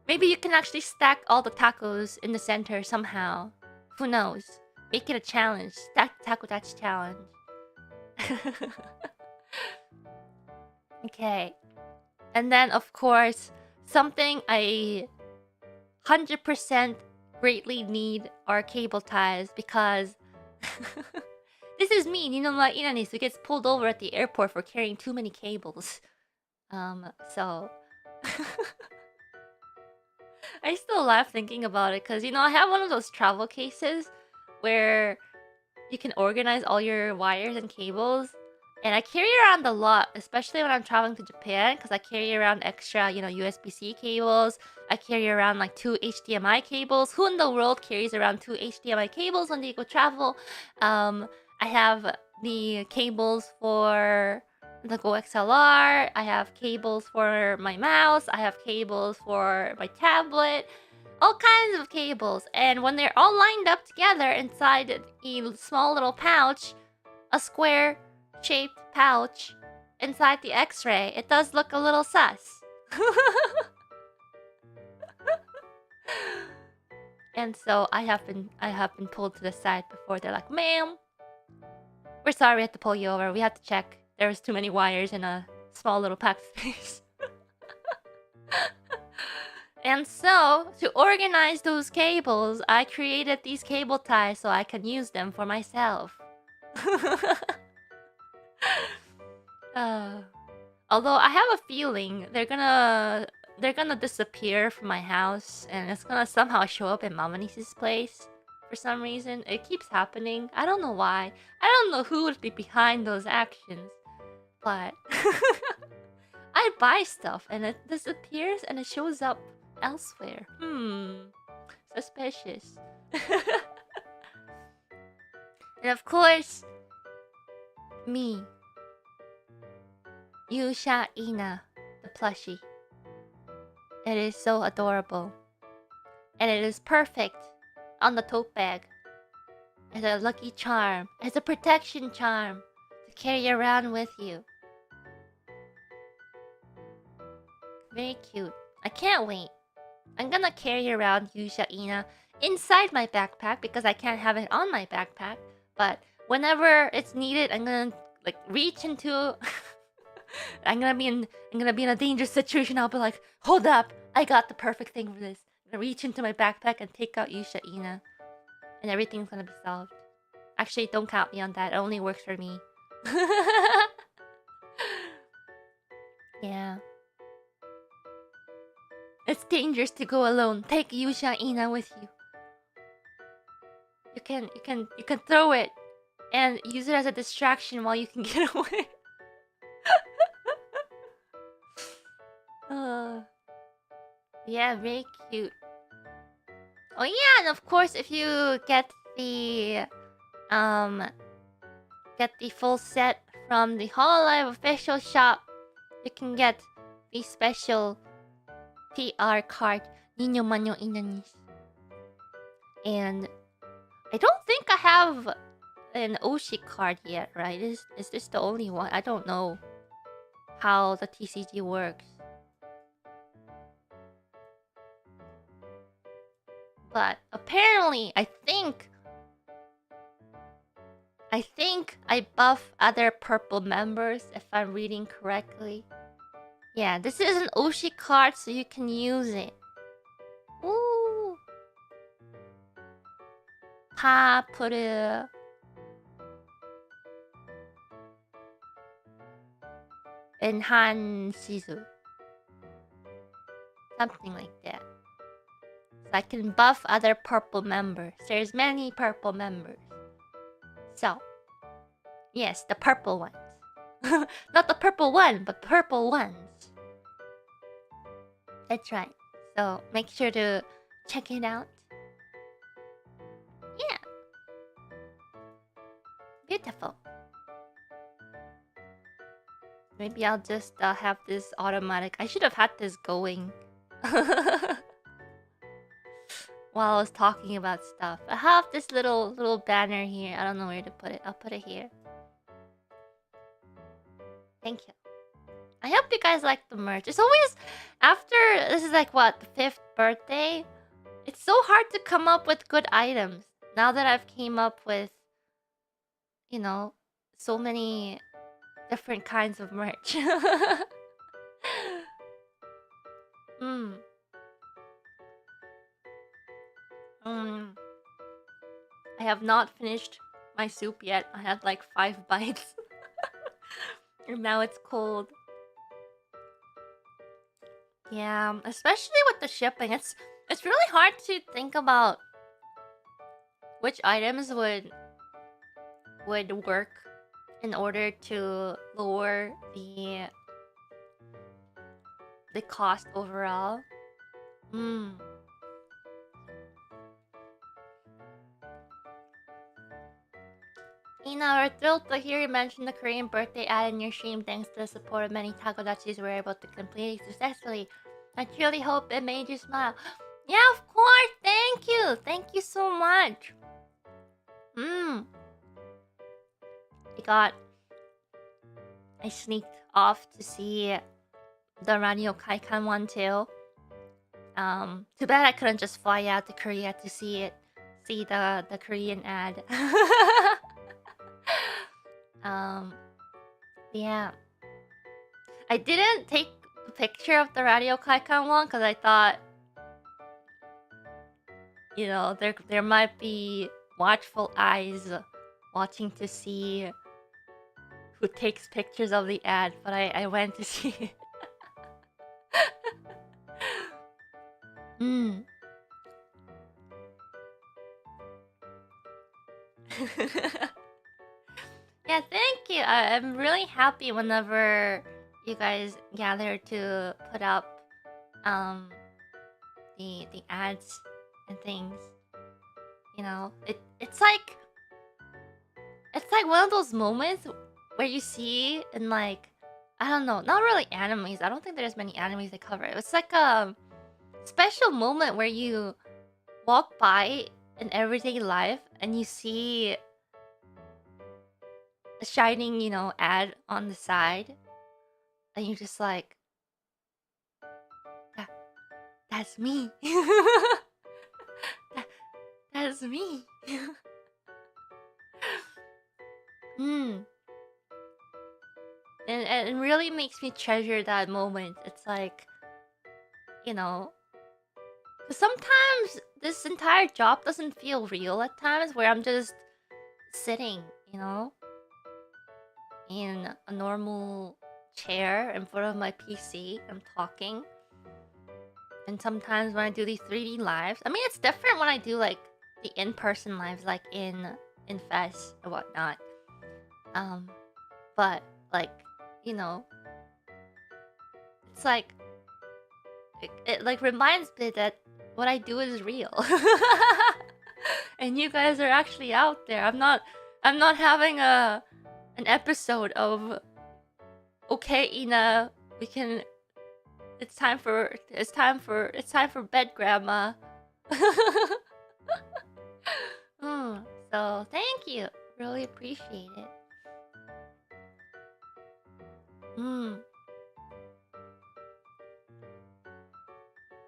Maybe you can actually stack all the tacos in the center somehow. Who knows? Make it a challenge. Stack the takodachi challenge. Okay. And then, of course, something I 100% greatly need are cable ties because this is me, Ninomae Inanis, who gets pulled over at the airport for carrying too many cables. So I still laugh thinking about it because I have one of those travel cases where you can organize all your wires and cables. And I carry around a lot, especially when I'm traveling to Japan, because I carry around extra, USB-C cables. I carry around like 2 HDMI cables. Who in the world carries around 2 HDMI cables when they go travel? I have the cables for the Go XLR. I have cables for my mouse. I have cables for my tablet. All kinds of cables. And when they're all lined up together inside a small little pouch, a square shaped pouch inside the X-ray, it does look a little sus. And so I have been pulled to the side before. They're like, "Ma'am, we're sorry, we had to pull you over. We had to check. There was too many wires in a small little packed space." And so, to organize those cables, I created these cable ties so I can use them for myself. Although I have a feeling they're gonna disappear from my house, and it's gonna somehow show up in Mama Niece's place for some reason. It keeps happening. I don't know why. I don't know who would be behind those actions, but I buy stuff and it disappears and it shows up elsewhere. Suspicious. And of course, me, Yuusha Ina, the plushie. It is so adorable. And it is perfect on the tote bag. It's a lucky charm. It's a protection charm to carry around with you. Very cute. I can't wait. I'm gonna carry around Yuusha Ina inside my backpack because I can't have it on my backpack. But whenever it's needed, I'm gonna like reach into. I'm gonna be in a dangerous situation. I'll be like, "Hold up! I got the perfect thing for this." I'm gonna reach into my backpack and take out Yuusha Ina, and everything's gonna be solved. Actually, don't count me on that. It only works for me. Yeah. It's dangerous to go alone. Take Yuusha Ina with you. You can throw it and use it as a distraction while you can get away. Yeah, very cute. Oh yeah, and of course, if you get the full set from the hololive official shop, you can get the special PR card, Ninomae Inanis. And I don't think I have an Oshi card yet, right? Is this the only one? I don't know how the TCG works. But apparently, I think I buff other purple members if I'm reading correctly. Yeah, this is an Oshi card, so you can use it. Ooh. Papuru. Enhansizu. Something like that. So I can buff other purple members. There's many purple members. So, yes, the purple ones. Not the purple one, but purple ones. That's right. So make sure to check it out. Yeah. Beautiful. Maybe I'll just have this automatic. I should have had this going while I was talking about stuff. I have this little banner here. I don't know where to put it. I'll put it here. Thank you. I hope you guys like the merch. It's always after this is like what, the 5th birthday. It's so hard to come up with good items now that I've came up with, so many different kinds of merch. I have not finished my soup yet. I had like 5 bites. And now it's cold. Yeah, especially with the shipping. It's really hard to think about which items would would work in order to lower the cost overall. Ina, we're thrilled to hear you mention the Korean birthday ad in your stream. Thanks to the support of many takodachis, we were able to complete it successfully. I truly hope it made you smile. Yeah, of course. Thank you. Thank you so much. I sneaked off to see the Radio Kaikan one too. Too bad I couldn't just fly out to Korea to see the Korean ad. Yeah. I didn't take a picture of the Radio Kaikan one because I thought, you know, there might be watchful eyes watching to see who takes pictures of the ad, but I went to see it. Yeah, thank you. I'm really happy whenever you guys gather to put up the ads and things. You know, it's like one of those moments where you see in, like, I don't know, not really animes. I don't think there's many animes that cover it. It's like a special moment where you walk by in everyday life and you see a shining, you know, ad on the side, and you're just like, that's me. That's me. And it really makes me treasure that moment. It's like, you know, 'cause sometimes this entire job doesn't feel real at times, where I'm just sitting, you know, in a normal chair in front of my PC. I'm talking. And sometimes when I do these 3D lives, I mean, it's different when I do, like, the in-person lives, like in Fest or whatnot. But, like, you know, it's like it like reminds me that what I do is real. And you guys are actually out there. I'm not having an episode of, okay, Ina, we can, it's time for bed, grandma. So thank you. Really appreciate it.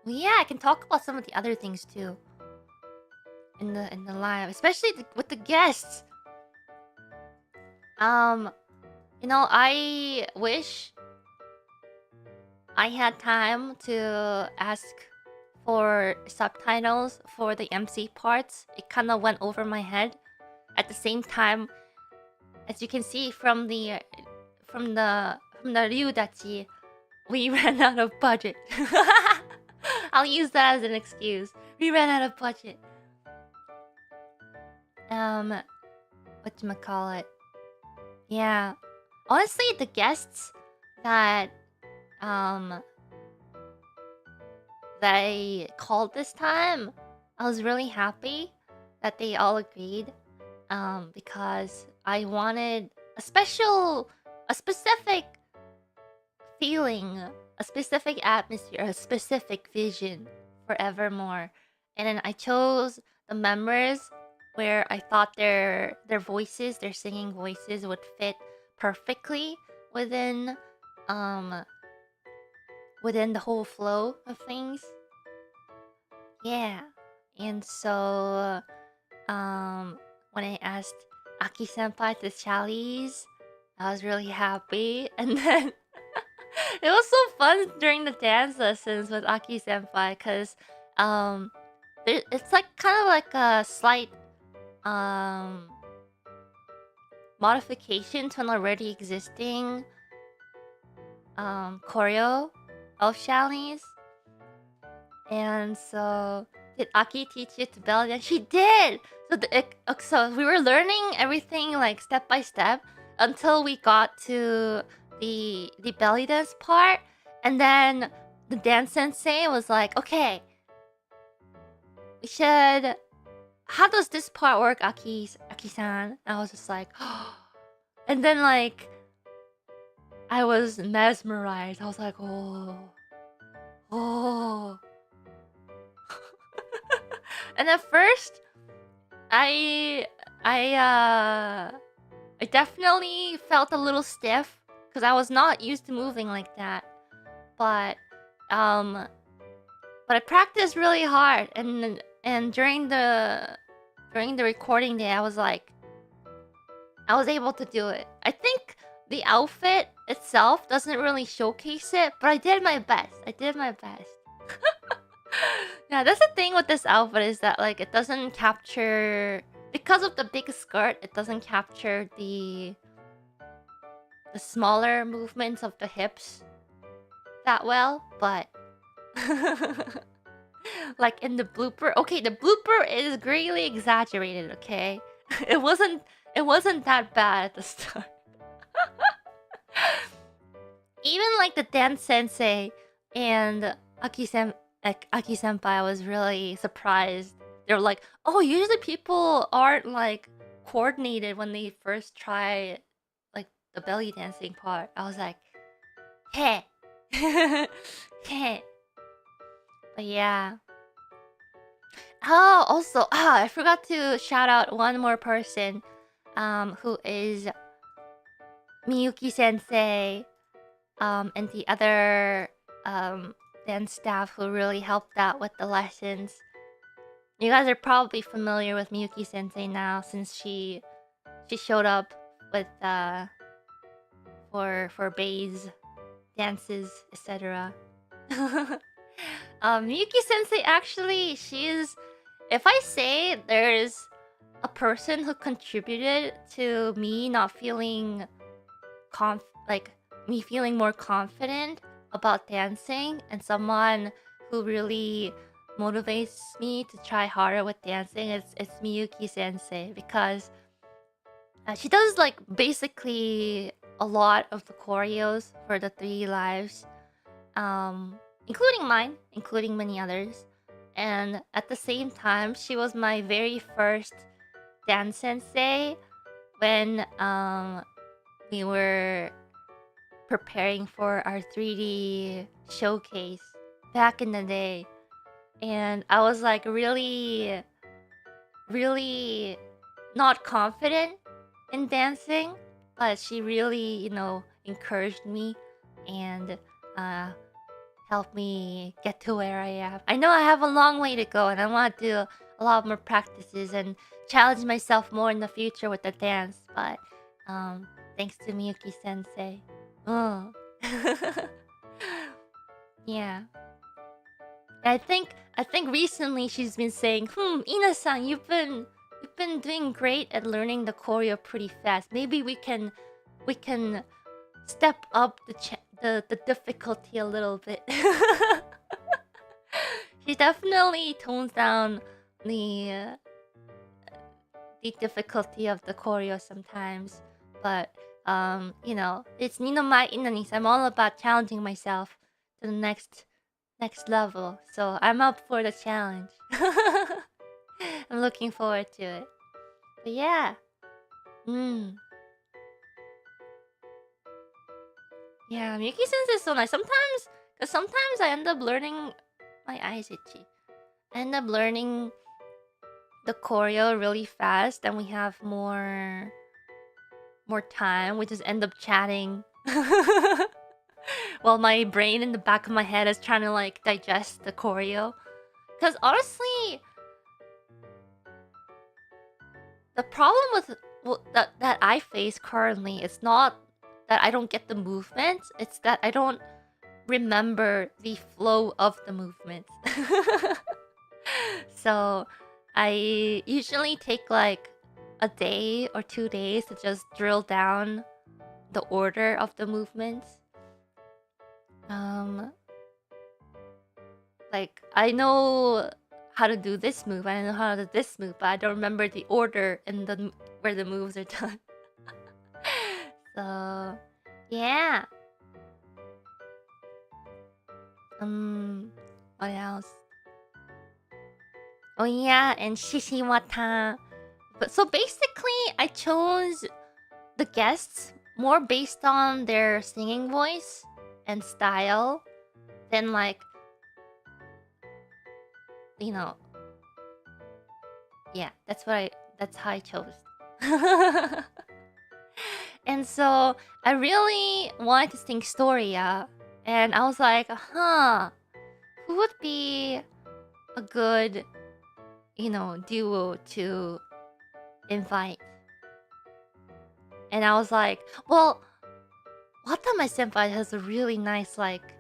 Well, yeah, I can talk about some of the other things too in the live, especially with the guests. You know, I wish I had time to ask for subtitles for the MC parts. It kind of went over my head. At the same time, as you can see from the Ryudachi, we ran out of budget. I'll use that as an excuse. We ran out of budget. Whatchamacallit? Yeah. Honestly, the guests that I called this time, I was really happy that they all agreed. Because I wanted a specific feeling, a specific atmosphere, a specific vision for Evermore. And then I chose the members where I thought their voices, their singing voices, would fit perfectly within the whole flow of things. Yeah. And so when I asked Aki senpai to chalice, I was really happy. And then it was so fun during the dance lessons with Aki senpai, because it's like kind of like a slight modification to an already existing choreo of chalice. And so Did Aki teach you to belly dance? She did! So we were learning everything like step by step until we got to the belly dance part, and then the dance sensei was like, okay, we should, how does this part work, Aki-san? I was just like, and then like I was mesmerized. I was like, oh. And at first, I definitely felt a little stiff because I was not used to moving like that. But I practiced really hard, and during the recording day, I was able to do it. I think the outfit itself doesn't really showcase it, but I did my best. Yeah, that's the thing with this outfit, is that like it doesn't capture, because of the big skirt, it doesn't capture the smaller movements of the hips that well, but like in the blooper, okay, the blooper is greatly exaggerated, okay? It wasn't that bad at the start. Even like the dance sensei and Aki-senpai was really surprised. They were like, oh, usually people aren't like coordinated when they first try like the belly dancing part. I was like, hey. Hey. But yeah. Oh, also, I forgot to shout out one more person, who is Miyuki Sensei, and the other dance staff who really helped out with the lessons. You guys are probably familiar with Miyuki Sensei now, since she showed up with for Bei's dances, etc. Miyuki Sensei, actually, she's, if I say there's a person who contributed to me not feeling me feeling more confident about dancing, and someone who really motivates me to try harder with dancing, it's Miyuki Sensei, because she does like basically a lot of the choreos for the 3 lives, including mine, including many others. And at the same time, she was my very first dance sensei when we were preparing for our 3D showcase back in the day. And I was like really not confident in dancing, but she really, encouraged me and helped me get to where I am. I know I have a long way to go, and I want to do a lot more practices and challenge myself more in the future with the dance, but thanks to Miyuki Sensei. Oh. Yeah. I think recently she's been saying, Ina-san, you've been doing great at learning the choreo pretty fast. Maybe we can step up the difficulty a little bit. She definitely tones down the difficulty of the choreo sometimes, but it's Ninomae Inanis. I'm all about challenging myself to the next level, so I'm up for the challenge. I'm looking forward to it. But yeah. Yeah, Miyuki Sensei is so nice. Sometimes I end up learning, my eyes itchy. I end up learning the choreo really fast, and we have more time. We just end up chatting. While my brain in the back of my head is trying to like digest the choreo. Because honestly, the problem with that I face currently is not that I don't get the movements, it's that I don't remember the flow of the movements. So I usually take like a day or 2 days to just drill down the order of the movements. Like I know how to do this move. I know how to do this move, but I don't remember the order and where the moves are done. So, yeah. What else? Oh yeah, and Shishiwata. But so basically, I chose the guests more based on their singing voice and style than like, you know, yeah, that's how I chose. And so I really wanted to sing Storia, and I was like, who would be a good, duo to invite? And I was like, well, Watame Senpai has a really nice, like,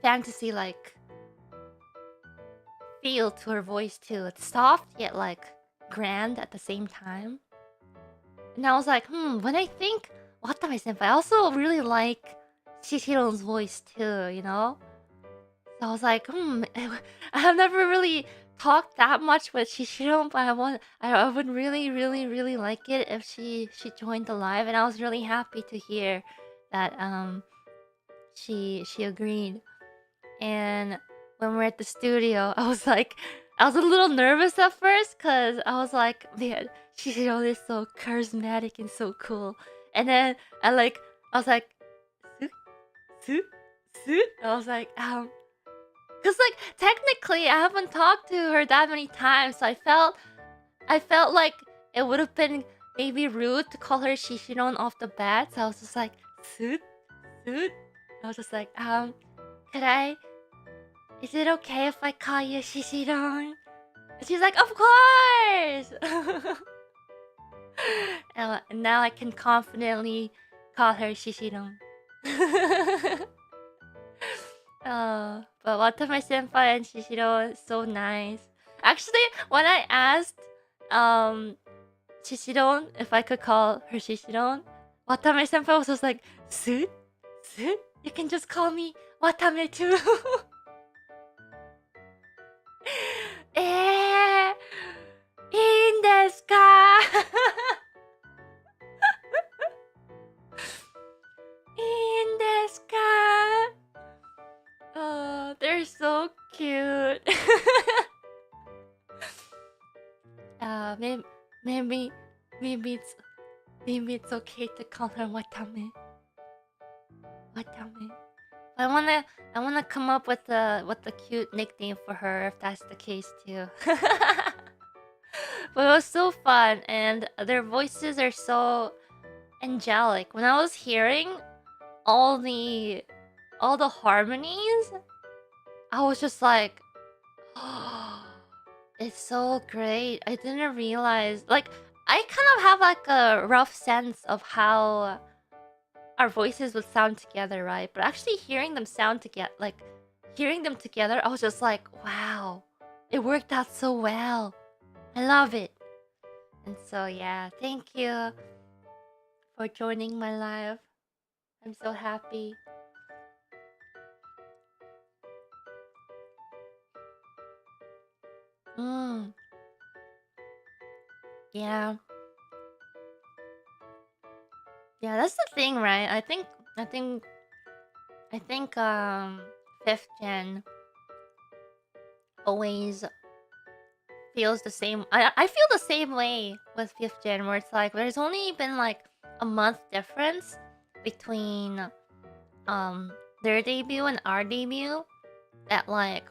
fantasy, like, feel to her voice too. It's soft yet like grand at the same time. And I was like, when I think Watame Senpai, I also really like Shishiron's voice too, you know? So I was like, I have never really talked that much with Shishiron, but I would really, really, really like it if she joined the live, and I was really happy to hear that she agreed. And when we're at the studio, I was a little nervous at first because I was like, man, Shishiro is so charismatic and so cool. And then I was like, Su, Su, Su. I was like, because like technically I haven't talked to her that many times, so I felt like it would have been maybe rude to call her Shishiron off the bat. So I was just like, Su, Su. I was just like, could I? Is it okay if I call you Shishiron? And she's like, of course! And now I can confidently call her Shishiron. But Watame Senpai and Shishiro is so nice. Actually, when I asked Shishiron if I could call her Shishiron, Watame Senpai was just like, Su? Su? You can just call me Watame too. いいんですか？いいんですか？ Oh, they're so cute. Maybe it's okay to call her Watame. Watame. I wanna come up with a cute nickname for her if that's the case too. But it was so fun, and their voices are so angelic. When I was hearing all the harmonies, I was just like, oh, it's so great. I didn't realize, like, I kind of have like a rough sense of how our voices would sound together, right? But actually hearing them together, I was just like, wow, it worked out so well. I love it. And so yeah, thank you for joining my live. I'm so happy. Yeah. Yeah, that's the thing, right? I think 5th gen always feels the same. I feel the same way with 5th gen, where it's like there's only been like a month difference between their debut and our debut. That like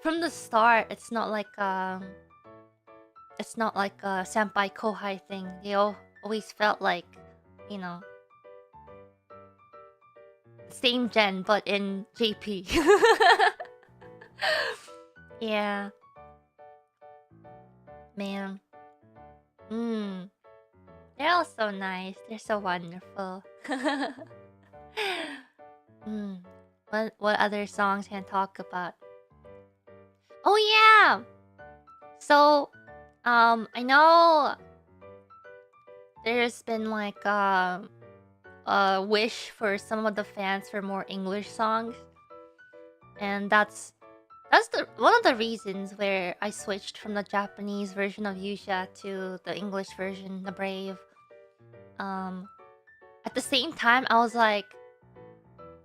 from the start, it's not like a senpai kohai thing. They always felt like, you know, same gen but in JP. Yeah. Man. They're all so nice. They're so wonderful. What other songs can I talk about? Oh yeah. So, I know there's been like a wish for some of the fans for more English songs, and that's That's the one of the reasons where I switched from the Japanese version of Yuusha to the English version, the Brave. At the same time, I was like,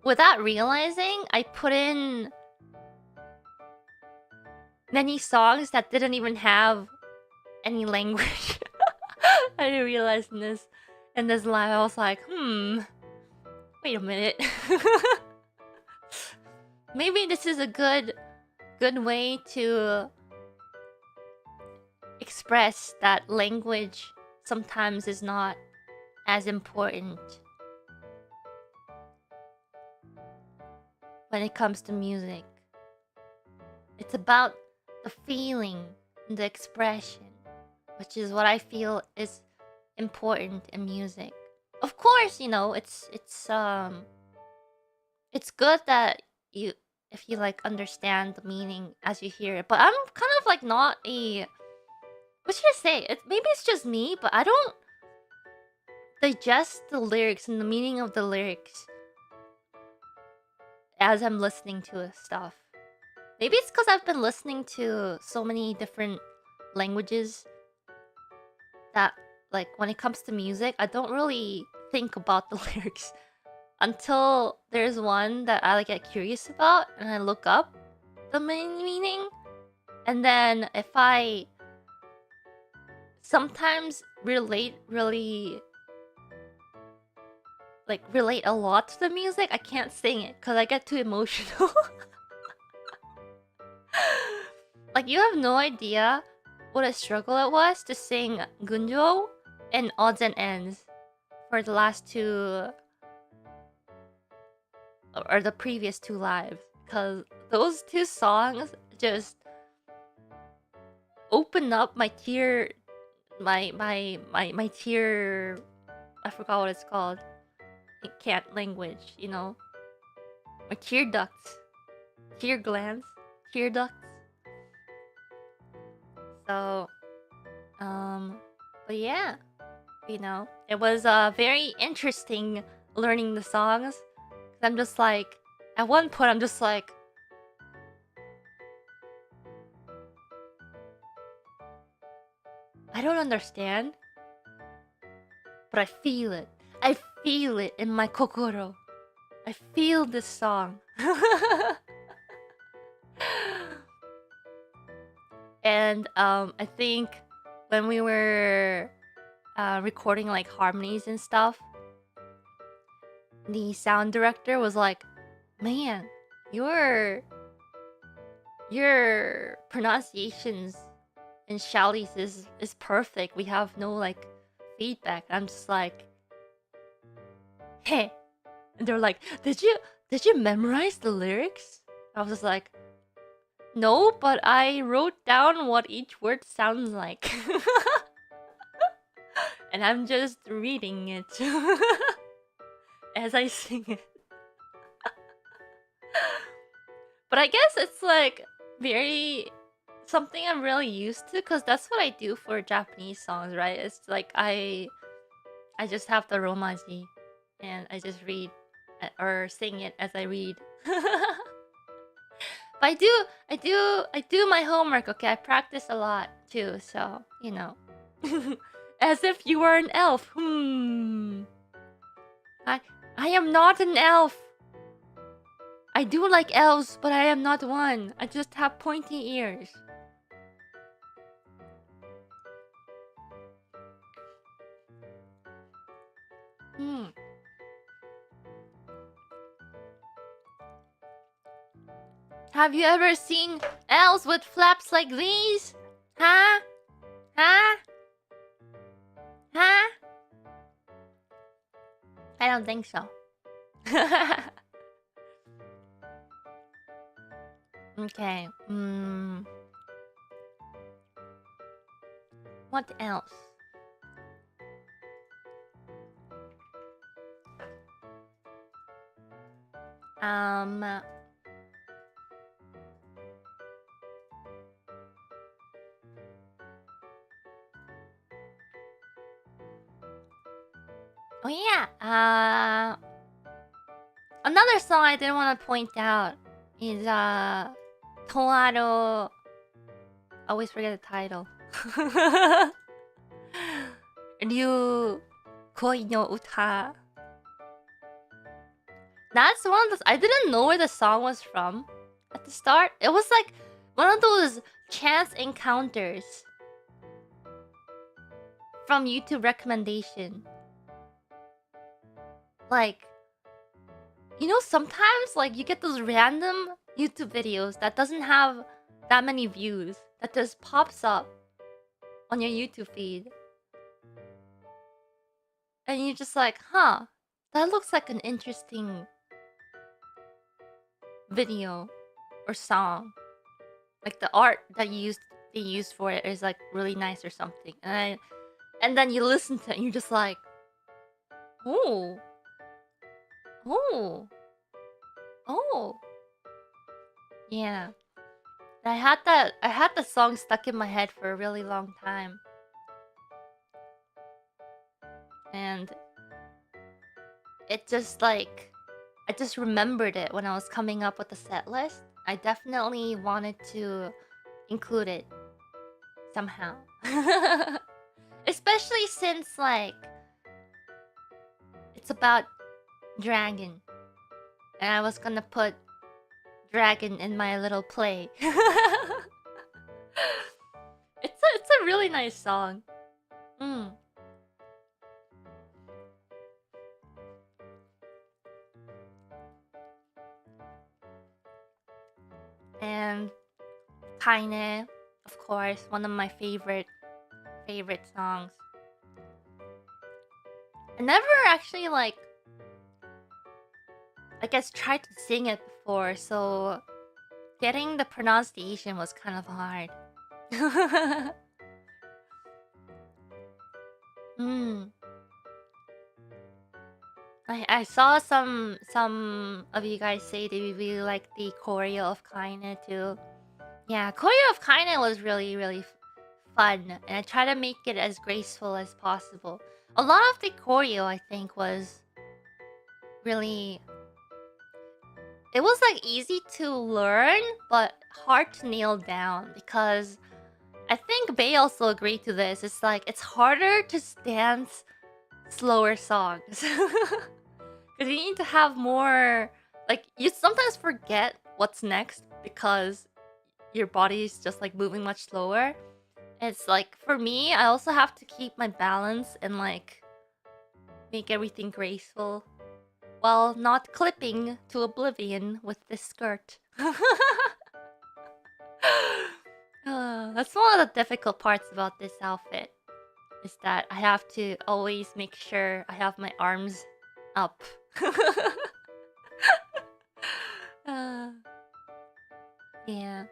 without realizing, I put in many songs that didn't even have any language. I didn't realize in this live. I was like, wait a minute. Maybe this is a good way to express that language sometimes is not as important when it comes to music. It's about the feeling, the expression, which is what I feel is important in music. Of course, you know, it's good that if you like understand the meaning as you hear it. But I'm kind of like not a, what should I say? Maybe it's just me, but I don't digest the lyrics and the meaning of the lyrics as I'm listening to stuff. Maybe it's because I've been listening to so many different languages that, like, when it comes to music, I don't really think about the lyrics until there's one that I like get curious about and I look up the main meaning. And then if I sometimes relate a lot to the music, I can't sing it because I get too emotional. Like, you have no idea what a struggle it was to sing Gunjo and Odds and Ends for the last two, or the previous two lives, because those two songs just opened up my tear, my tear. I forgot what it's called. It can't language, you know. My tear ducts, tear glands, tear ducts. So, but yeah, you know, it was very interesting learning the songs. I'm just like, at one point, I'm just like, I don't understand, but I feel it. I feel it in my kokoro. I feel this song. And I think when we were recording like harmonies and stuff, the sound director was like, "Man, your pronunciations in Shali's is perfect. We have no like feedback." I'm just like, "Hey," and they're like, "Did you memorize the lyrics?" I was just like, "No, but I wrote down what each word sounds like." And I'm just reading it as I sing it. But I guess it's like very something I'm really used to, because that's what I do for Japanese songs, right? It's like I just have the romaji and I just read or sing it as I read. But I do my homework, okay? I practice a lot too, so, you know. As if you were an elf. I am not an elf. I do like elves, but I am not one. I just have pointy ears. Have you ever seen elves with flaps like these? Huh? Huh? Huh? I don't think so. Okay. What else? Oh yeah. Another song I didn't want to point out is Toaro. Always forget the title. Ryu Koi no Uta. That's one of the. I didn't know where the song was from at the start. It was like one of those chance encounters from YouTube recommendation. Like, you know, sometimes like you get those random YouTube videos that doesn't have that many views that just pops up on your YouTube feed. And you're just like, huh, that looks like an interesting video or song. Like the art that they used for it is like really nice or something. And then you listen to it and you're just like, oh. Oh. Oh. Yeah. I had the song stuck in my head for a really long time. And it just like I just remembered it when I was coming up with the set list. I definitely wanted to include it somehow. Especially since like it's about dragon. And I was gonna put dragon in my little play. It's a really nice song. And Kaine, of course, one of my favorite songs. I never actually like I guess tried to sing it before, so getting the pronunciation was kind of hard. I saw some of you guys say they really like the choreo of Kaine too. Yeah, choreo of Kaine was really fun, and I try to make it as graceful as possible. A lot of the choreo, I think, was really. It was like easy to learn, but hard to nail down because I think Bae also agreed to this. It's like it's harder to dance slower songs because you need to have more. Like you sometimes forget what's next because your body is just like moving much slower. It's like for me, I also have to keep my balance and like make everything graceful while not clipping to oblivion with this skirt. That's one of the difficult parts about this outfit, is that I have to always make sure I have my arms up. Yeah.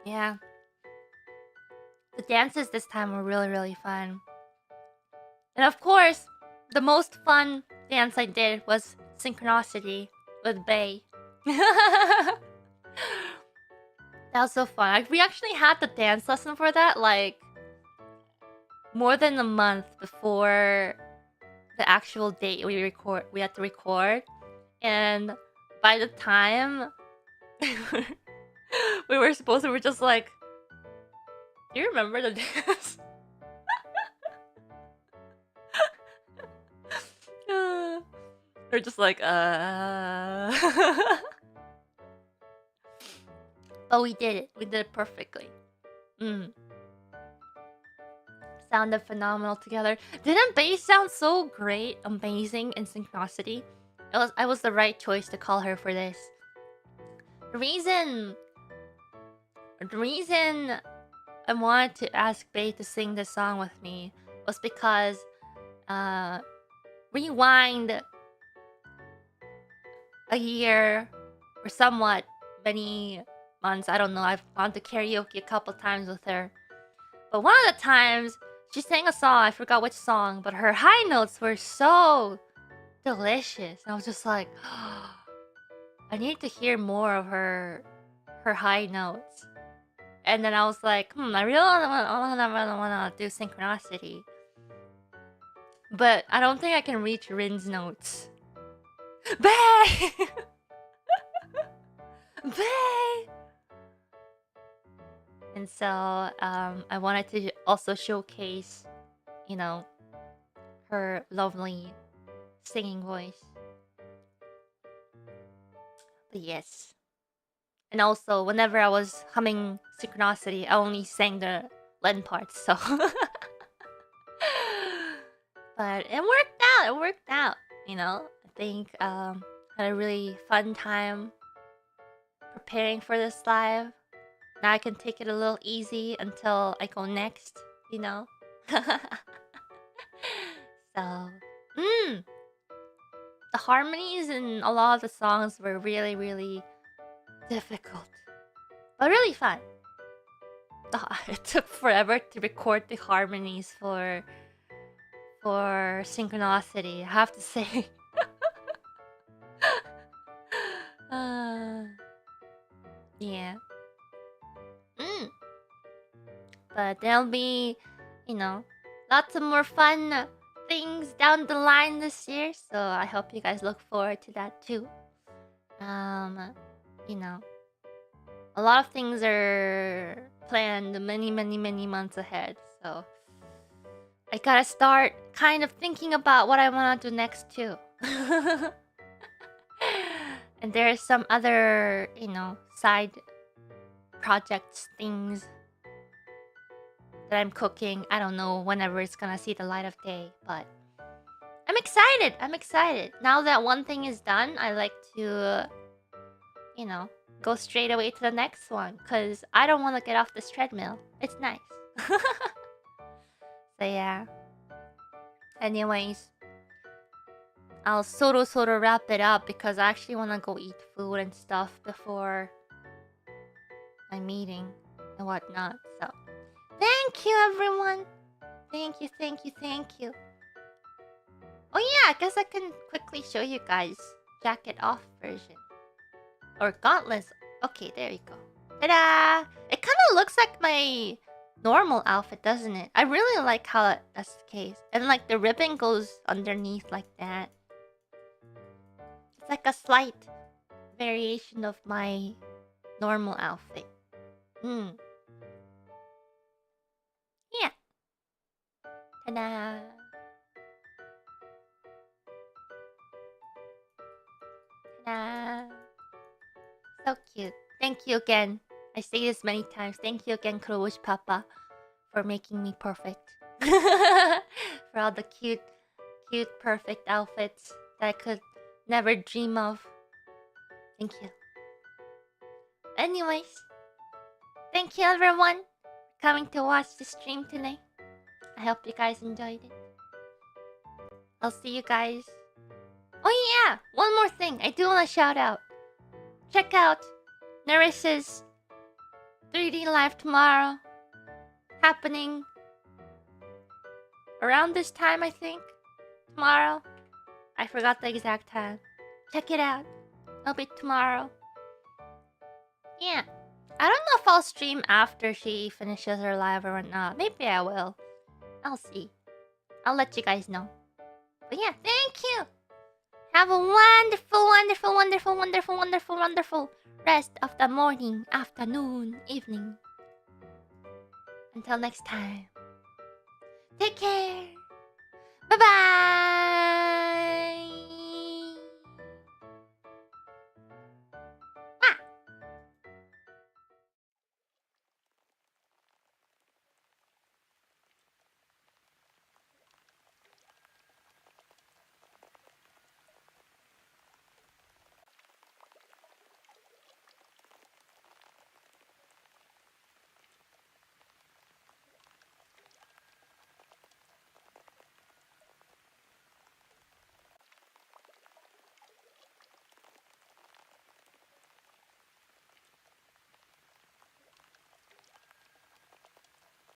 Yeah. The dances this time were really fun. And of course, the most fun dance I did was Synchronicity with Bae. That was so fun. We actually had the dance lesson for that like more than a month before the actual date we had to record. And by the time we were supposed to, we were just like, do you remember the dance? We're just like, But we did it. We did it perfectly. Sounded phenomenal together. Didn't Bae sound so great, amazing in Synchronicity? I was the right choice to call her for this. The reason I wanted to ask Bae to sing this song with me was because rewind a year or somewhat many months. I don't know. I've gone to karaoke a couple times with her. But one of the times she sang a song, I forgot which song, but her high notes were so delicious. And I was just like, oh, I need to hear more of her high notes. And then I was like, I really wanna do Synchronicity. But I don't think I can reach Rin's notes. Bay! Bay! And so, I wanted to also showcase, you know, her lovely singing voice. But yes. And also, whenever I was humming Synchronicity, I only sang the Len parts, so. But it worked out. It worked out. You know, I think had a really fun time preparing for this live. Now I can take it a little easy until I go next. You know. So, the harmonies in a lot of the songs were really, really difficult, but really fun. It took forever to record the harmonies for Synchronicity, I have to say. Yeah. But there'll be, you know, lots of more fun things down the line this year, so I hope you guys look forward to that too. You know, a lot of things are planned many, many, many months ahead, so I gotta start kind of thinking about what I want to do next too. And there's some other, you know, side projects, things that I'm cooking. I don't know whenever it's gonna see the light of day, but I'm excited. I'm excited. Now that one thing is done, I like to, you know, go straight away to the next one, because I don't want to get off this treadmill. It's nice. So yeah. Anyways, I'll sort of wrap it up because I actually want to go eat food and stuff before my meeting and whatnot. So thank you, everyone. Thank you, thank you, thank you. Oh yeah, I guess I can quickly show you guys jacket off version. Or gauntlets. Okay, there you go. Ta-da! It kind of looks like my normal outfit, doesn't it? I really like how that's the case. And like the ribbon goes underneath like that. It's like a slight variation of my normal outfit. Yeah. Ta-da! Ta-da! So cute. Thank you again. I say this many times. Thank you again, Kurowish Papa, for making me perfect. For all the cute, perfect outfits that I could never dream of. Thank you. Anyways, thank you everyone for coming to watch the stream tonight. I hope you guys enjoyed it. I'll see you guys. Oh yeah, one more thing I do want to shout out. Check out Narissa's 3D live tomorrow. Happening around this time, I think. Tomorrow. I forgot the exact time. Check it out. It'll be tomorrow. Yeah. I don't know if I'll stream after she finishes her live or not. Maybe I will. I'll see. I'll let you guys know. But yeah, thank you. Have a wonderful, wonderful, wonderful, wonderful, wonderful, wonderful rest of the morning, afternoon, evening. Until next time. Take care. Bye-bye.